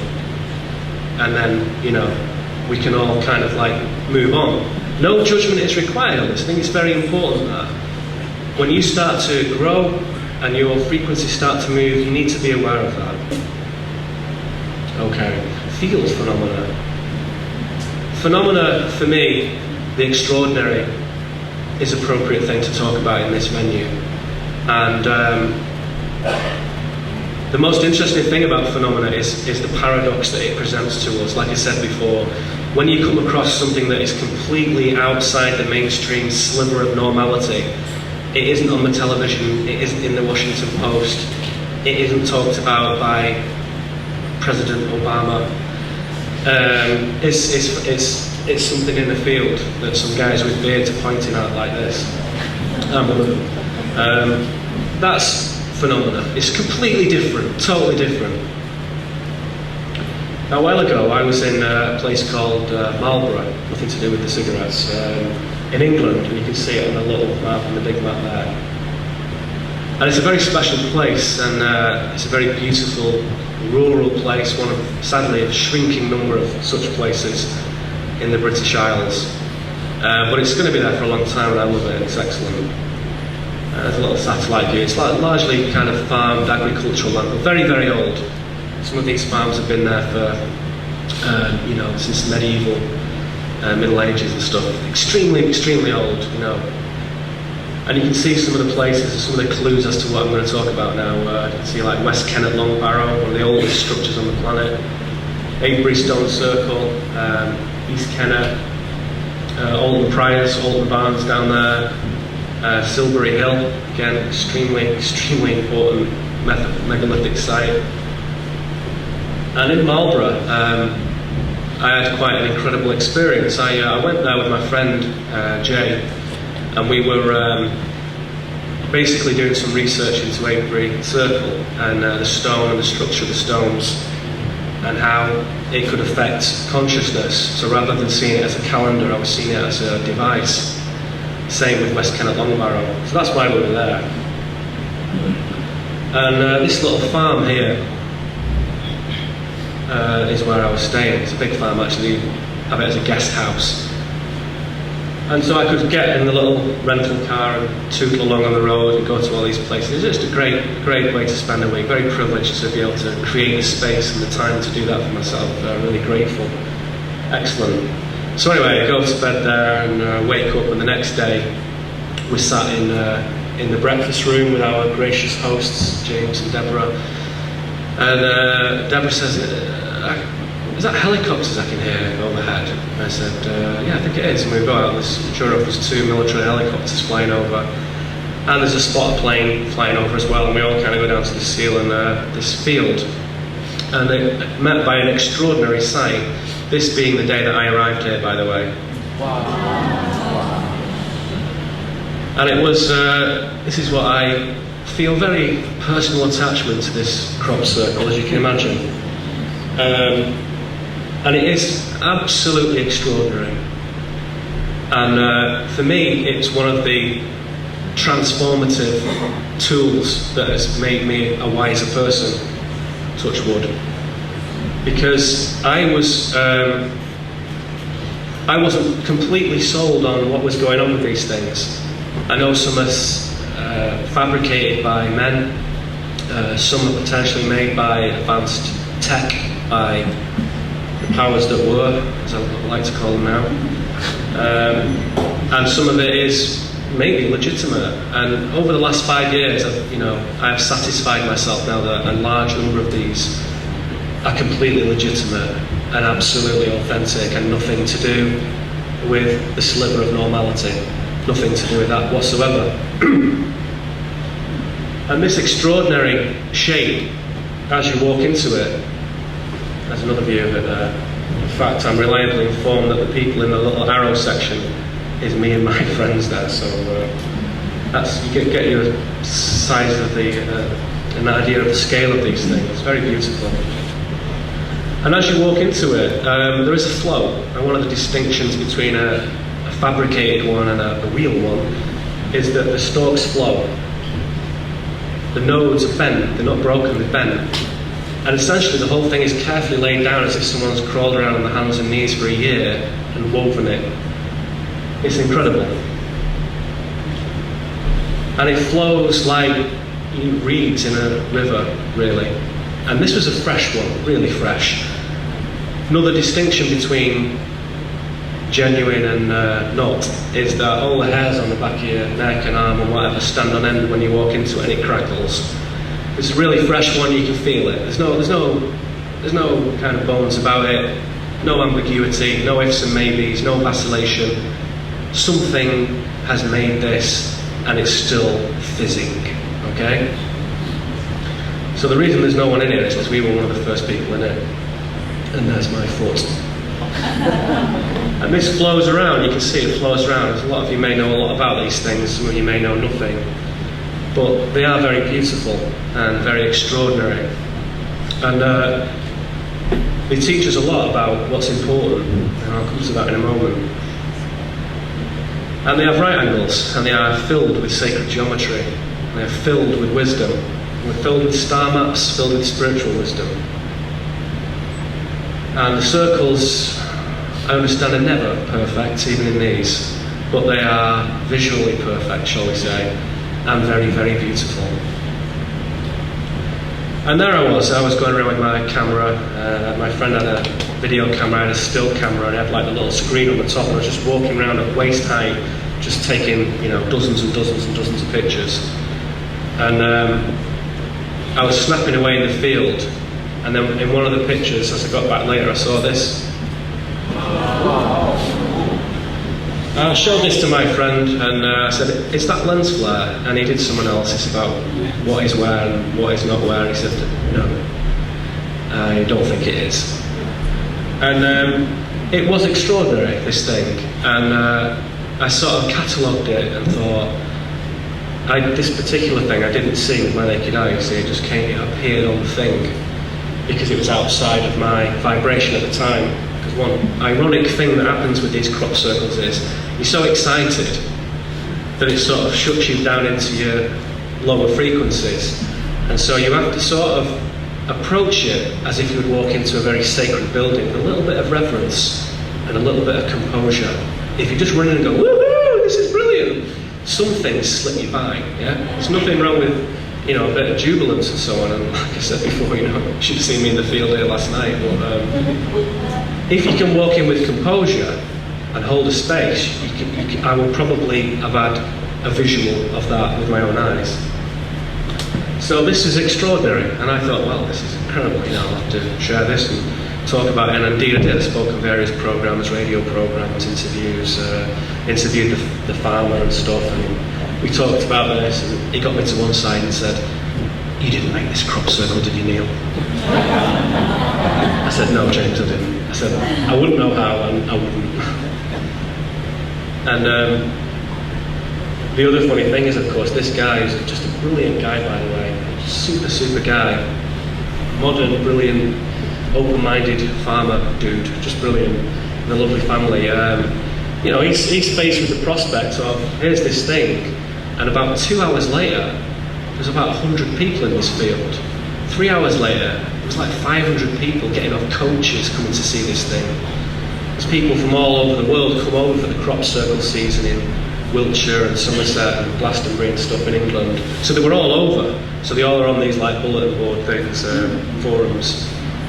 And then, you know, we can all kind of like move on. No judgment is required on this. I think it's very important that when you start to grow and your frequencies start to move, you need to be aware of that. Okay, field phenomena. Phenomena, for me, the extraordinary is an appropriate thing to talk about in this venue. And the most interesting thing about phenomena is the paradox that it presents to us. Like I said before, when you come across something that is completely outside the mainstream sliver of normality, it isn't on the television, it isn't in the Washington Post, it isn't talked about by President Obama. It's something in the field that some guys with beards are pointing out like this. I'm one of them. That's phenomena. It's completely different, totally different. Now, a while ago, I was in a place called Marlborough, nothing to do with the cigarettes, in England, and you can see it on the little map, on the big map there. And it's a very special place, and it's a very beautiful, rural place, one of, sadly, a shrinking number of such places in the British Isles. But it's going to be there for a long time, and I love it, it's excellent. There's a little satellite view. It's largely kind of farmed, agricultural land, but very, very old. Some of these farms have been there for, you know, since medieval, Middle Ages and stuff. Extremely, extremely old, you know. And you can see some of the places, some of the clues as to what I'm going to talk about now. You can see like West Kennet Long Barrow, one of the oldest structures on the planet. Avebury Stone Circle, East Kennet, Alton Priors, Alton Barns down there, Silbury Hill, again, extremely, extremely important megalithic site. And in Marlborough, I had quite an incredible experience. I went there with my friend Jay, and we were basically doing some research into Avebury Circle and the stone and the structure of the stones and how it could affect consciousness. So rather than seeing it as a calendar, I was seeing it as a device. Same with West Kennet Long Barrow. So that's why we were there. And this little farm here is where I was staying. It's a big farm actually, you have it as a guest house. And so I could get in the little rental car and tootle along on the road and go to all these places. It's just a great, great way to spend a week. Very privileged to be able to create the space and the time to do that for myself. Really grateful. Excellent. So anyway, I go to bed there and wake up, and the next day we sat in in the breakfast room with our gracious hosts, James and Deborah. And Deborah says, is that helicopters I can hear overhead? And I said, yeah, I think it is. And we go out, sure enough, there's 2 military helicopters flying over. And there's a spot plane flying over as well, and we all kind of go down to the seal and this field. And it met by an extraordinary sight, this being the day that I arrived here, by the way. Wow. And it was, this is what I feel very personal attachment to this crop circle, as you can imagine. And it is absolutely extraordinary. And for me, it's one of the transformative tools that has made me a wiser person, touch wood. Because I wasn't completely sold on what was going on with these things. I know some are fabricated by men, some are potentially made by advanced tech, by the powers that were, as I like to call them now. And some of it is maybe legitimate. And over the last 5 years, I've satisfied myself now that a large number of these are completely legitimate and absolutely authentic and nothing to do with the sliver of normality. Nothing to do with that whatsoever. And this extraordinary shape, as you walk into it, there's another view of it there. In fact, I'm reliably informed that the people in the little arrow section is me and my friends there, so that's, you get your size of an idea of the scale of these things. It's very beautiful. And as you walk into it, there is a flow, and one of the distinctions between a fabricated one and a real one is that the stalks flow. The nodes are bent, they're not broken, they're bent. And essentially the whole thing is carefully laid down as if someone's crawled around on their hands and knees for a year and woven it. It's incredible. And it flows like reeds in a river, really. And this was a fresh one, really fresh. Another distinction between genuine and not is that all the hairs on the back of your neck and arm and whatever stand on end when you walk into it and it crackles. It's a really fresh one, you can feel it. There's no kind of bones about it, no ambiguity, no ifs and maybes, no vacillation. Something has made this and it's still fizzing, okay? So the reason there's no one in here is because we were one of the first people in it. And there's my foot. And this flows around, you can see it flows around. A lot of you may know a lot about these things, some of you may know nothing. But they are very beautiful and very extraordinary. And they teach us a lot about what's important, and I'll come to that in a moment. And they have right angles, and they are filled with sacred geometry. They are filled with wisdom. We're filled with star maps, filled with spiritual wisdom. And the circles, I understand, are never perfect, even in these, but they are visually perfect, shall we say, and very, very beautiful. And there I was going around with my camera. My friend had a video camera, I had a still camera, and I had like a little screen on the top, and I was just walking around at waist height, just taking, dozens and dozens and dozens of pictures. And I was snapping away in the field, and then in one of the pictures, as I got back later, I saw this. I showed this to my friend, and I said, "Is that lens flare?" And he did some analysis about what is where and what is not where, and he said, "No, I don't think it is." And it was extraordinary, this thing, and I sort of catalogued it and thought, this particular thing I didn't see with my naked eye, you see, it appeared on the thing, because it was outside of my vibration at the time. Because one ironic thing that happens with these crop circles is, you're so excited that it sort of shuts you down into your lower frequencies. And so you have to sort of approach it as if you would walk into a very sacred building with a little bit of reverence and a little bit of composure. If you just run in and go, woohoo, this is brilliant, some things slip you by, yeah? There's nothing wrong with, a bit of jubilance and so on, and like I said before, you should have seen me in the field here last night, but if you can walk in with composure and hold a space, I will probably have had a visual of that with my own eyes. So this is extraordinary, and I thought, well, this is incredible, I'll have to share this and talk about it. And indeed I did. I spoke on various programs, radio programs, interviews, interviewed the farmer and stuff, and we talked about this, and he got me to one side and said, "You didn't make this crop circle, did you, Neil?" I said, "No, James, I didn't." I said, "I wouldn't know how, and I wouldn't." And the other funny thing is, of course, this guy is just a brilliant guy, by the way. Super, super guy. Modern, brilliant, open-minded farmer dude. Just brilliant. And a lovely family. He's faced with the prospect of, here's this thing, and about 2 hours later, there's about 100 people in this field. 3 hours later, it was like 500 people getting off coaches coming to see this thing. There's people from all over the world come over for the crop circle season in Wiltshire and Somerset and Glastonbury and stuff in England. So they were all over. So they all are on these like bulletin board things, forums.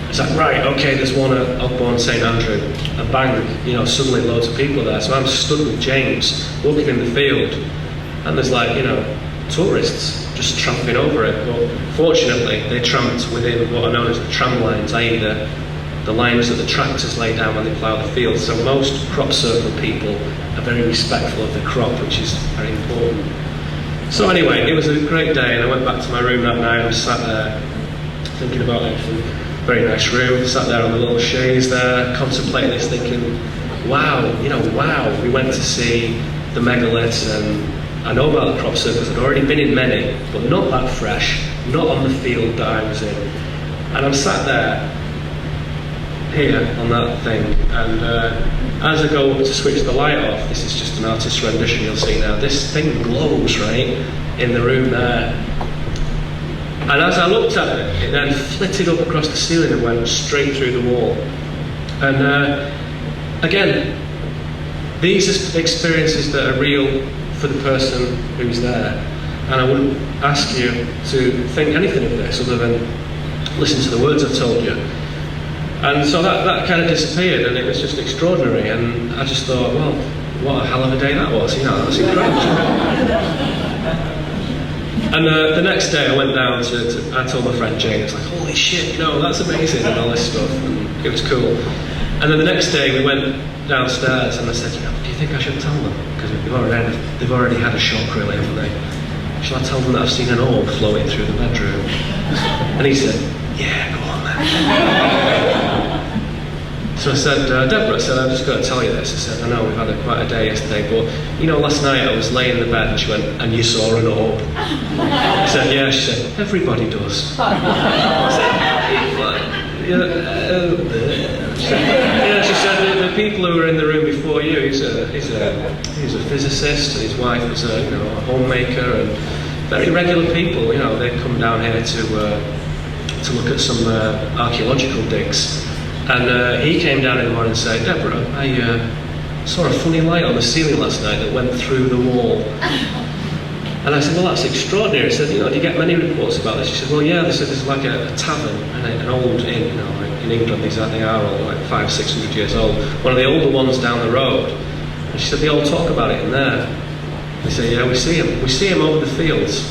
It's like, right, okay, there's one at Ogbourne St Andrew, and bang, suddenly loads of people there. So I'm stood with James, walking in the field, and there's like, tourists just tramping over it. But fortunately, they tramped within what are known as the tram lines, i.e. the lines that the tractors lay down when they plough the field. So most crop circle people are very respectful of the crop, which is very important. So anyway, it was a great day, and I went back to my room that night. I was sat there thinking about everything. Very nice room, sat there on the little chaise there, contemplating this, thinking, wow, wow. We went to see the megaliths, and I know about the crop circles. I'd already been in many, but not that fresh, not on the field that I was in. And I'm sat there, here on that thing, and as I go up to switch the light off, this is just an artist's rendition you'll see now, this thing glows right in the room there, and as I looked at it, it then flitted up across the ceiling and went straight through the wall. And again, these are experiences that are real for the person who's there, and I wouldn't ask you to think anything of this other than listen to the words I've told you. And so that kind of disappeared, and it was just extraordinary. And I just thought, well, what a hell of a day that was. That's incredible. And the next day I went down I told my friend Jane, it's like, holy shit, that's amazing, and all this stuff, and it was cool. And then the next day we went downstairs, and I said, do you think I should tell them? Because they've already had a shock, really, haven't they? Shall I tell them that I've seen an orb floating through the bedroom? And he said, yeah, go on then. So I said, Deborah, I said, I've just got to tell you this. I said, I know we've had quite a day yesterday, but last night I was laying in the bed, and she went, and you saw an orb? I said, yeah. She said, everybody does. I said, she said, the people who were in the room before you, he's a physicist, and his wife was a homemaker, and very regular people. They come down here to look at some archaeological digs. And he came down in the morning and said, Deborah, I saw a funny light on the ceiling last night that went through the wall. And I said, well, that's extraordinary. I said, do you get many reports about this? She said, well, yeah. They said there's like a tavern, and an old inn, like in England, they are all like 500-600 years old. One of the older ones down the road. And she said, they all talk about it in there. They say, yeah, we see them. We see them over the fields.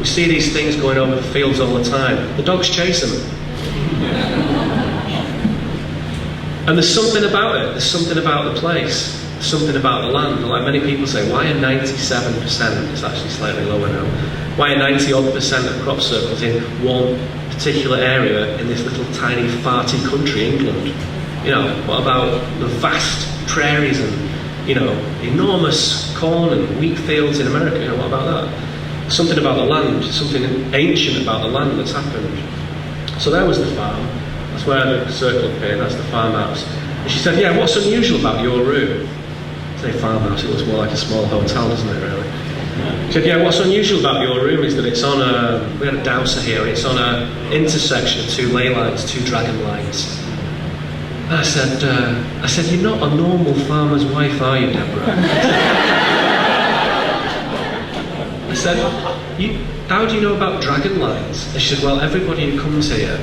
We see these things going over the fields all the time. The dogs chase them. And there's something about it. There's something about the place. There's something about the land. Like many people say, why are 97%, it's actually slightly lower now, why are 90-odd% of crop circles in one particular area in this little tiny farty country, England? What about the vast prairies and, enormous corn and wheat fields in America? What about that? Something about the land, something ancient about the land that's happened. So there was the farm. That's where the circle appeared, that's the farmhouse. And she said, yeah, what's unusual about your room? I say farmhouse, it looks more like a small hotel, doesn't it, really? She said, yeah, what's unusual about your room is that it's on we had a dowser here, it's on an intersection of two ley lines, two dragon lines. And I said, you're not a normal farmer's wife, are you, Deborah? I said, how do you know about dragon lines? And she said, well, everybody who comes here,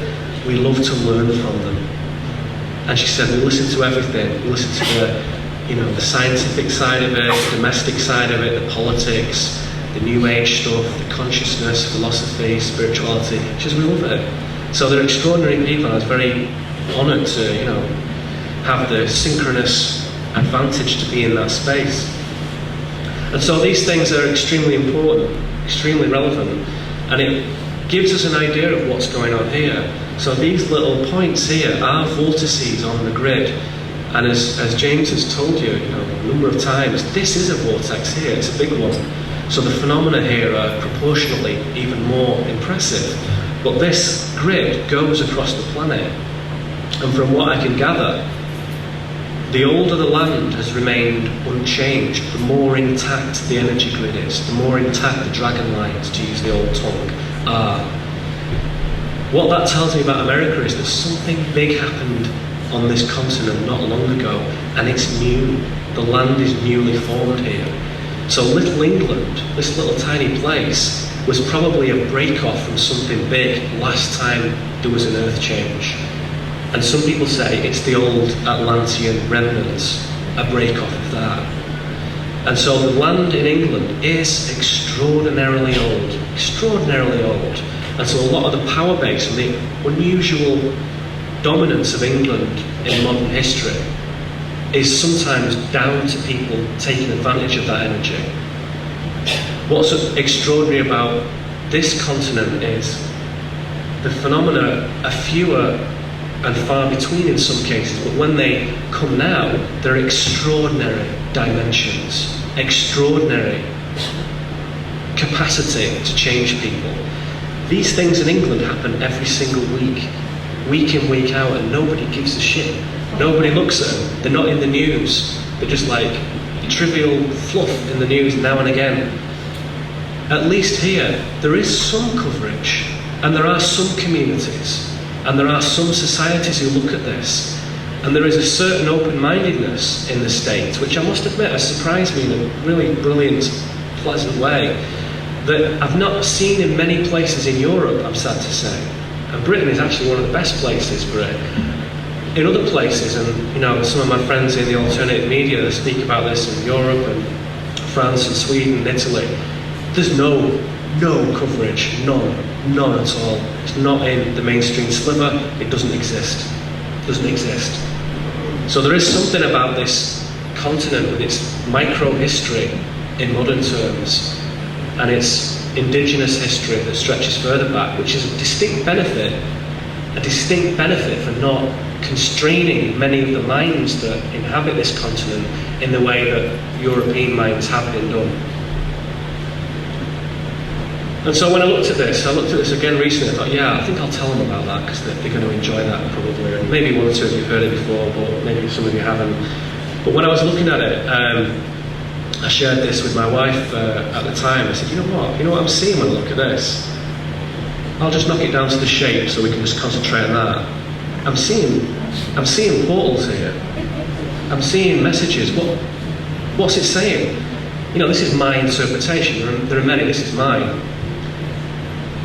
we love to learn from them. And she said, we listen to everything. We listen to the scientific side of it, the domestic side of it, the politics, the New Age stuff, the consciousness, philosophy, spirituality. Just we love it. So they're extraordinary people. I was very honoured to, have the synchronous advantage to be in that space. And so these things are extremely important, extremely relevant, and it gives us an idea of what's going on here. So these little points here are vortices on the grid, and as James has told you, a number of times, this is a vortex here, it's a big one. So the phenomena here are proportionally even more impressive. But this grid goes across the planet, and from what I can gather, the older the land has remained unchanged, the more intact the energy grid is, the more intact the dragon lines, to use the old tongue, are. What that tells me about America is that something big happened on this continent not long ago, and it's new. The land is newly formed here. So Little England, this little tiny place, was probably a break-off from something big last time there was an earth change. And some people say it's the old Atlantean remnants, a break-off of that. And so the land in England is extraordinarily old, extraordinarily old. And so a lot of the power base and the unusual dominance of England in modern history is sometimes down to people taking advantage of that energy. What's extraordinary about this continent is the phenomena are fewer and far between in some cases, but when they come now, they're extraordinary dimensions, extraordinary capacity to change people. These things in England happen every single week in, week out, and nobody gives a shit. Nobody looks at them. They're not in the news. They're just like trivial fluff in the news now and again. At least here, there is some coverage, and there are some communities, and there are some societies who look at this, and there is a certain open-mindedness in the States, which I must admit has surprised me in a really brilliant, pleasant way, that I've not seen in many places in Europe, I'm sad to say. And Britain is actually one of the best places for it. In other places, and some of my friends in the alternative media that speak about this in Europe and France and Sweden and Italy, there's no coverage, none at all. It's not in the mainstream sliver, it doesn't exist. So there is something about this continent with its micro-history in modern terms, and its indigenous history that stretches further back, which is a distinct benefit for not constraining many of the minds that inhabit this continent in the way that European minds have been done. And so when I looked at this again recently, I thought, yeah, I think I'll tell them about that, because they're going to enjoy that probably. And maybe one or two of you have heard it before, but maybe some of you haven't. But when I was looking at it, I shared this with my wife at the time. I said, you know what I'm seeing when I look at this? I'll just knock it down to the shape so we can just concentrate on that. I'm seeing portals here. I'm seeing messages. What's it saying? This is my interpretation. There are many, this is mine.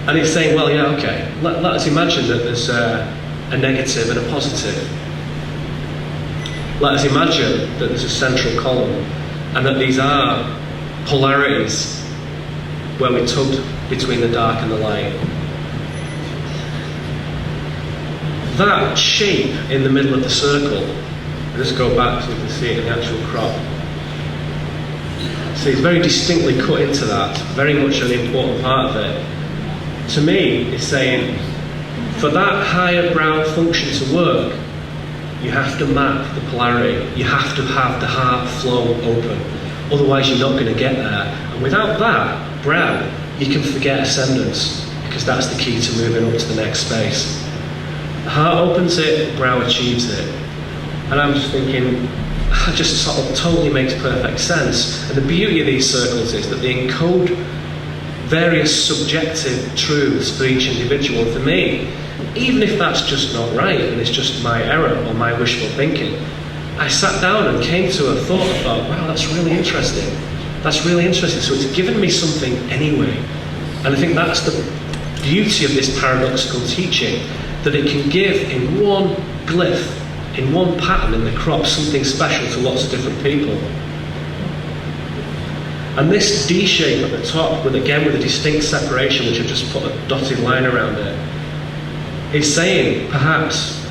And it's saying, well, yeah, okay, let us imagine that there's a negative and a positive. Let us imagine that there's a central column, and that these are polarities where we're tugged between the dark and the light. That shape in the middle of the circle, just go back so you can see it in the actual crop. So it's very distinctly cut into that, very much an important part of it. To me, it's saying, for that higher brow function to work, you have to map the polarity. You have to have the heart flow open. Otherwise, you're not going to get there. And without that brow, you can forget ascendance, because that's the key to moving up to the next space. The heart opens it, the brow achieves it. And I'm just thinking, that just sort of totally makes perfect sense. And the beauty of these circles is that they encode various subjective truths for each individual. For me, even if that's just not right and it's just my error or my wishful thinking, I sat down and came to a thought. I thought, wow, that's really interesting. So it's given me something anyway. And I think that's the beauty of this paradoxical teaching, that it can give in one glyph, in one pattern in the crop, something special to lots of different people. And this D shape at the top, with a distinct separation, which I've just put a dotted line around it, is saying perhaps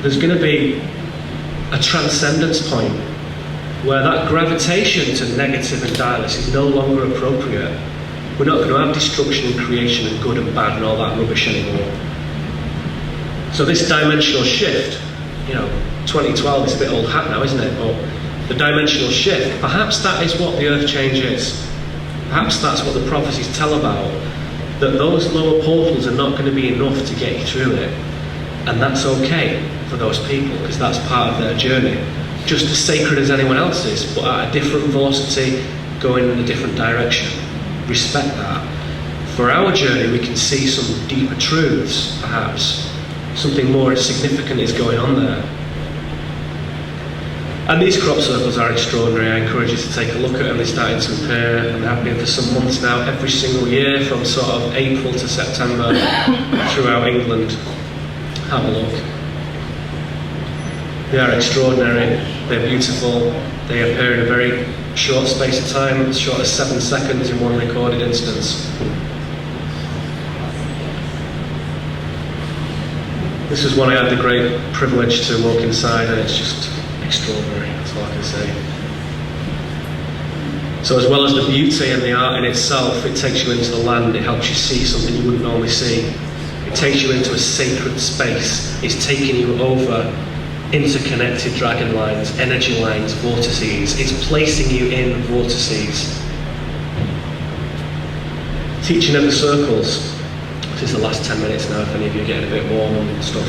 there's going to be a transcendence point where that gravitation to negative and direless is no longer appropriate. We're not going to have destruction and creation and good and bad and all that rubbish anymore. So this dimensional shift, 2012 is a bit old hat now, isn't it? But the dimensional shift, perhaps that is what the earth change is. Perhaps that's what the prophecies tell about, that those lower portals are not going to be enough to get you through it. And that's okay for those people, because that's part of their journey. Just as sacred as anyone else's, but at a different velocity, going in a different direction. Respect that. For our journey, we can see some deeper truths, perhaps. Something more significant is going on there. And these crop circles are extraordinary. I encourage you to take a look at them. They're starting to appear, and they have been for some months now, every single year, from sort of April to September, throughout England. Have a look. They are extraordinary, they're beautiful, they appear in a very short space of time, as short as 7 seconds in one recorded instance. This is one I had the great privilege to walk inside, and it's just extraordinary, that's all I can say. So as well as the beauty and the art in itself, it takes you into the land, it helps you see something you wouldn't normally see. It takes you into a sacred space, it's taking you over interconnected dragon lines, energy lines, vortices. It's placing you in vortices. Teaching of the circles. This is the last 10 minutes now, if any of you are getting a bit warm and stuff.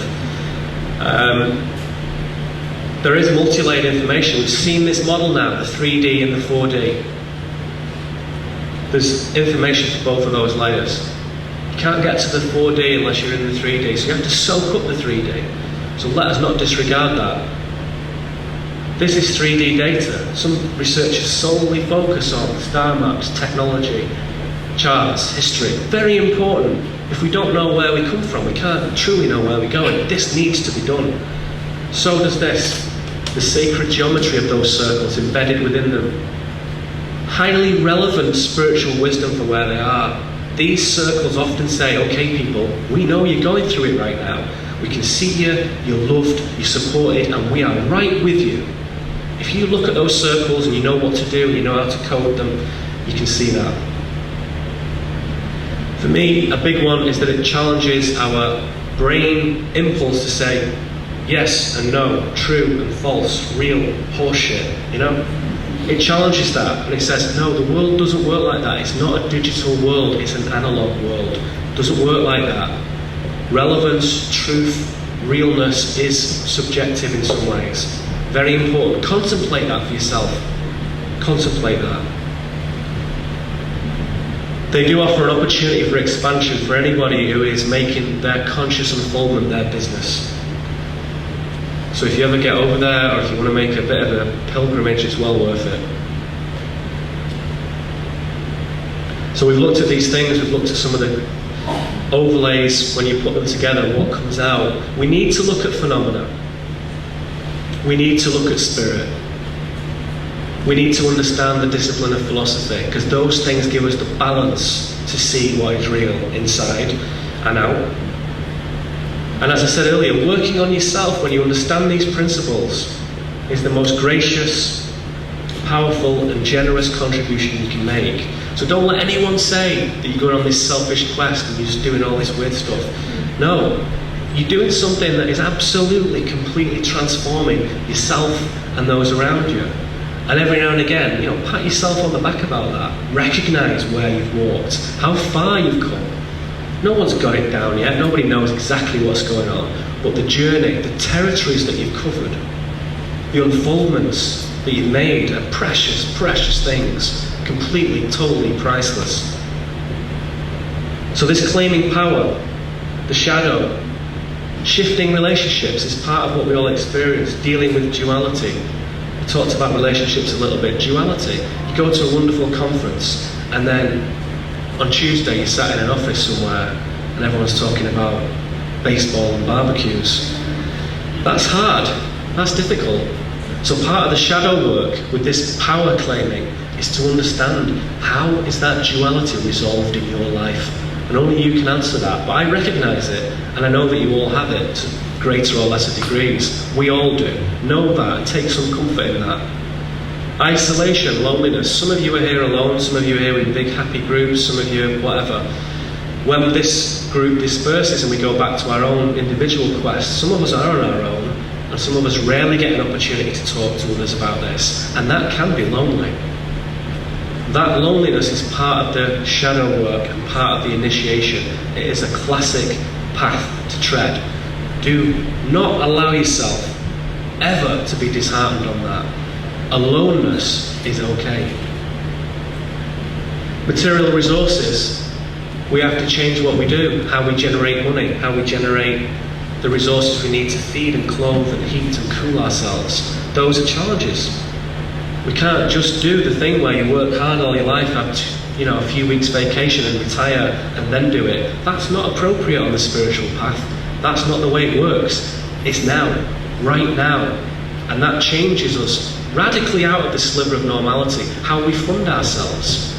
There is multi-layered information. We've seen this model now, the 3D and the 4D. There's information for both of those layers. You can't get to the 4D unless you're in the 3D, so you have to soak up the 3D. So let us not disregard that. This is 3D data. Some researchers solely focus on star maps, technology, charts, history. Very important. If we don't know where we come from, we can't truly know where we're going. This needs to be done. So does this. The sacred geometry of those circles embedded within them. Highly relevant spiritual wisdom for where they are. These circles often say, okay people, we know you're going through it right now. We can see you, you're loved, you're supported, and we are right with you. If you look at those circles and you know what to do, and you know how to code them, you can see that. For me, a big one is that it challenges our brain impulse to say yes and no, true and false, real, horseshit, It challenges that, and it says, no, the world doesn't work like that. It's not a digital world, it's an analog world. It doesn't work like that. Relevance, truth, realness is subjective in some ways. Very important. Contemplate that for yourself. Contemplate that. They do offer an opportunity for expansion for anybody who is making their conscious unfoldment their business. So if you ever get over there, or if you want to make a bit of a pilgrimage, it's well worth it. So we've looked at these things, we've looked at some of the overlays. When you put them together, what comes out? We need to look at phenomena. We need to look at spirit. We need to understand the discipline of philosophy, because those things give us the balance to see what is real inside and out. And as I said earlier, working on yourself when you understand these principles is the most gracious, powerful and generous contribution you can make. So don't let anyone say that you're going on this selfish quest and you're just doing all this weird stuff. No, you're doing something that is absolutely, completely transforming yourself and those around you. And every now and again, pat yourself on the back about that. Recognise where you've walked, how far you've come. No one's got it down yet, nobody knows exactly what's going on, but the journey, the territories that you've covered, the unfoldments that you've made are precious, precious things, completely, totally priceless. So this claiming power, the shadow, shifting relationships is part of what we all experience, dealing with duality. We talked about relationships a little bit, duality. You go to a wonderful conference and then on Tuesday you sat in an office somewhere and everyone's talking about baseball and barbecues. That's hard, that's difficult. So part of the shadow work with this power claiming is to understand how is that duality resolved in your life. And only you can answer that. But I recognise it, and I know that you all have it to greater or lesser degrees. We all do. Know that, take some comfort in that. Isolation, loneliness. Some of you are here alone, some of you are here in big happy groups, some of you whatever. When this group disperses and we go back to our own individual quests, some of us are on our own, and some of us rarely get an opportunity to talk to others about this, and that can be lonely. That loneliness is part of the shadow work and part of the initiation. It is a classic path to tread. Do not allow yourself ever to be disheartened on that. Aloneness is okay. Material resources. We have to change what we do, how we generate money, how we generate the resources we need to feed and clothe and heat and cool ourselves. Those are challenges. We can't just do the thing where you work hard all your life, have a few weeks vacation and retire and then do it. That's not appropriate on the spiritual path. That's not the way it works. It's now, right now. And that changes us radically out of the sliver of normality, how we fund ourselves.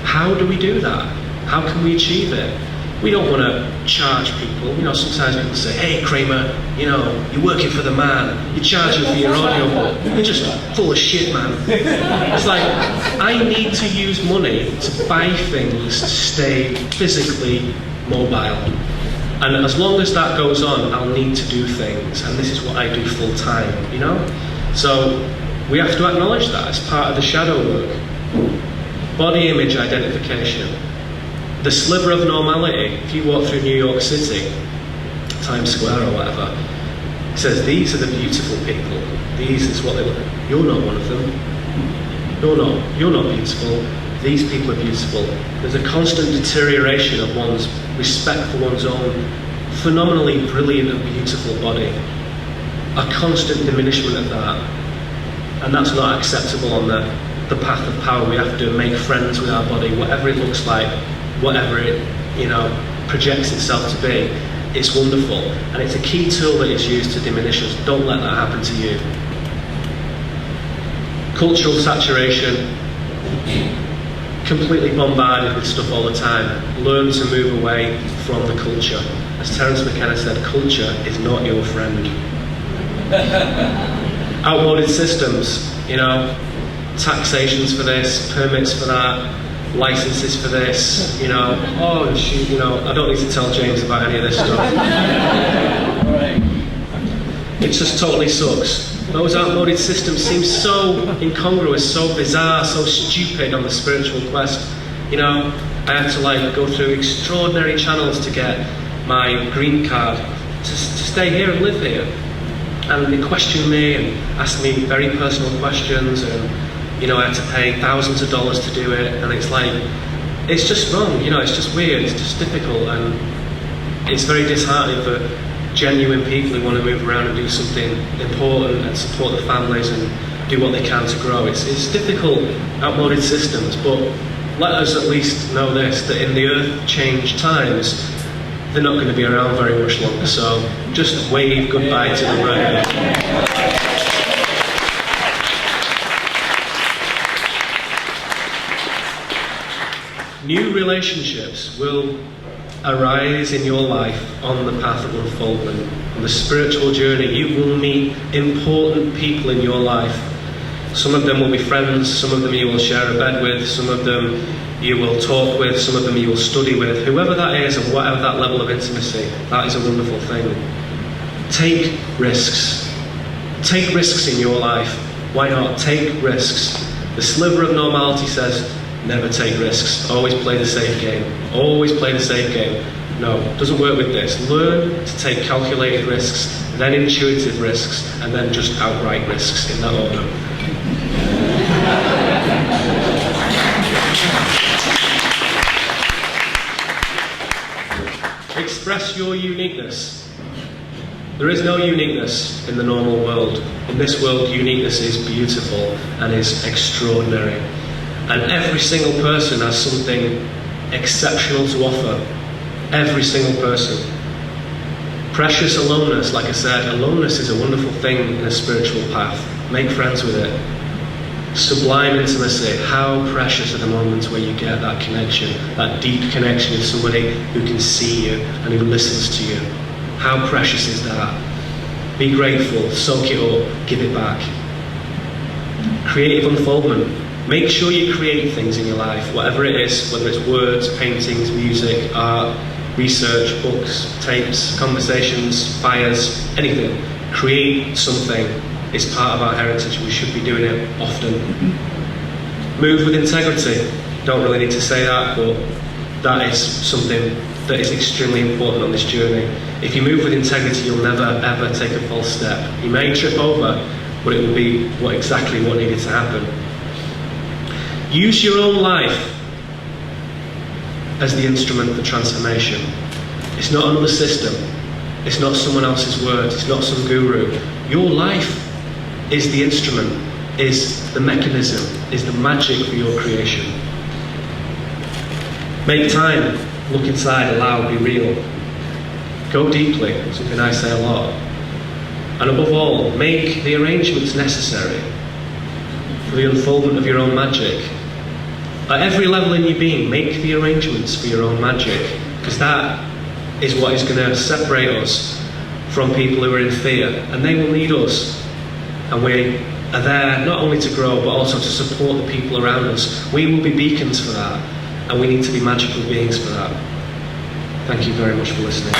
How do we do that? How can we achieve it? We don't want to charge people. Sometimes people say, hey Kramer, you're working for the man, you're charging for your audiobook. You're just full of shit, man. It's like, I need to use money to buy things to stay physically mobile. And as long as that goes on, I'll need to do things. And this is what I do full time, So we have to acknowledge that as part of the shadow work. Body image identification. The sliver of normality. If you walk through New York City, Times Square or whatever, it says these are the beautiful people. These is what they look like. You're not one of them. You're not beautiful. These people are beautiful. There's a constant deterioration of one's respect for one's own phenomenally brilliant and beautiful body. A constant diminishment of that. And that's not acceptable on the path of power. We have to make friends with our body, whatever it looks like, whatever it projects itself to be. It's wonderful, and it's a key tool that is used to diminish us. Don't let that happen to you. Cultural saturation, completely bombarded with stuff all the time. Learn to move away from the culture. As Terence McKenna said, culture is not your friend. Outmoded systems, taxations for this, permits for that, licenses for this, I don't need to tell James about any of this stuff. It just totally sucks. Those outmoded systems seem so incongruous, so bizarre, so stupid on the spiritual quest. I had to go through extraordinary channels to get my green card to stay here and live here. And they questioned me and asked me very personal questions, and I had to pay thousands of dollars to do it, and it's just wrong, it's just weird, it's just difficult, and it's very disheartening for genuine people who want to move around and do something important and support their families and do what they can to grow. It's difficult, outmoded systems, but let us at least know this, that in the earth change times, they're not going to be around very much longer, so just wave goodbye to them right now. New relationships will arise in your life on the path of unfoldment. On the spiritual journey, you will meet important people in your life. Some of them will be friends, some of them you will share a bed with, some of them you will talk with, some of them you will study with. Whoever that is and whatever that level of intimacy, that is a wonderful thing. Take risks. Take risks in your life. Why not? Take risks. The sliver of normality says, never take risks. Always play the safe game. Always play the safe game. No, doesn't work with this. Learn to take calculated risks, then intuitive risks, and then just outright risks in that order. Express your uniqueness. There is no uniqueness in the normal world. In this world, uniqueness is beautiful and is extraordinary. And every single person has something exceptional to offer. Every single person. Precious aloneness, like I said, aloneness is a wonderful thing in a spiritual path. Make friends with it. Sublime intimacy. How precious are the moments where you get that connection, that deep connection with somebody who can see you and who listens to you. How precious is that? Be grateful, soak it up, give it back. Creative unfoldment. Make sure you create things in your life, whatever it is, whether it's words, paintings, music, art, research, books, tapes, conversations, fires, anything. Create something. It's part of our heritage. We should be doing it often. Move with integrity. Don't really need to say that, but that is something that is extremely important on this journey. If you move with integrity, you'll never ever take a false step. You may trip over, but it will be exactly what needed to happen. Use your own life as the instrument for transformation. It's not another system. It's not someone else's words. It's not some guru. Your life is the instrument, is the mechanism, is the magic for your creation. Make time, look inside, allow, be real. Go deeply, something I say a lot. And above all, make the arrangements necessary for the unfoldment of your own magic. At every level in your being, make the arrangements for your own magic, because that is what is going to separate us from people who are in fear, and they will need us. And we are there not only to grow, but also to support the people around us. We will be beacons for that, and we need to be magical beings for that. Thank you very much for listening.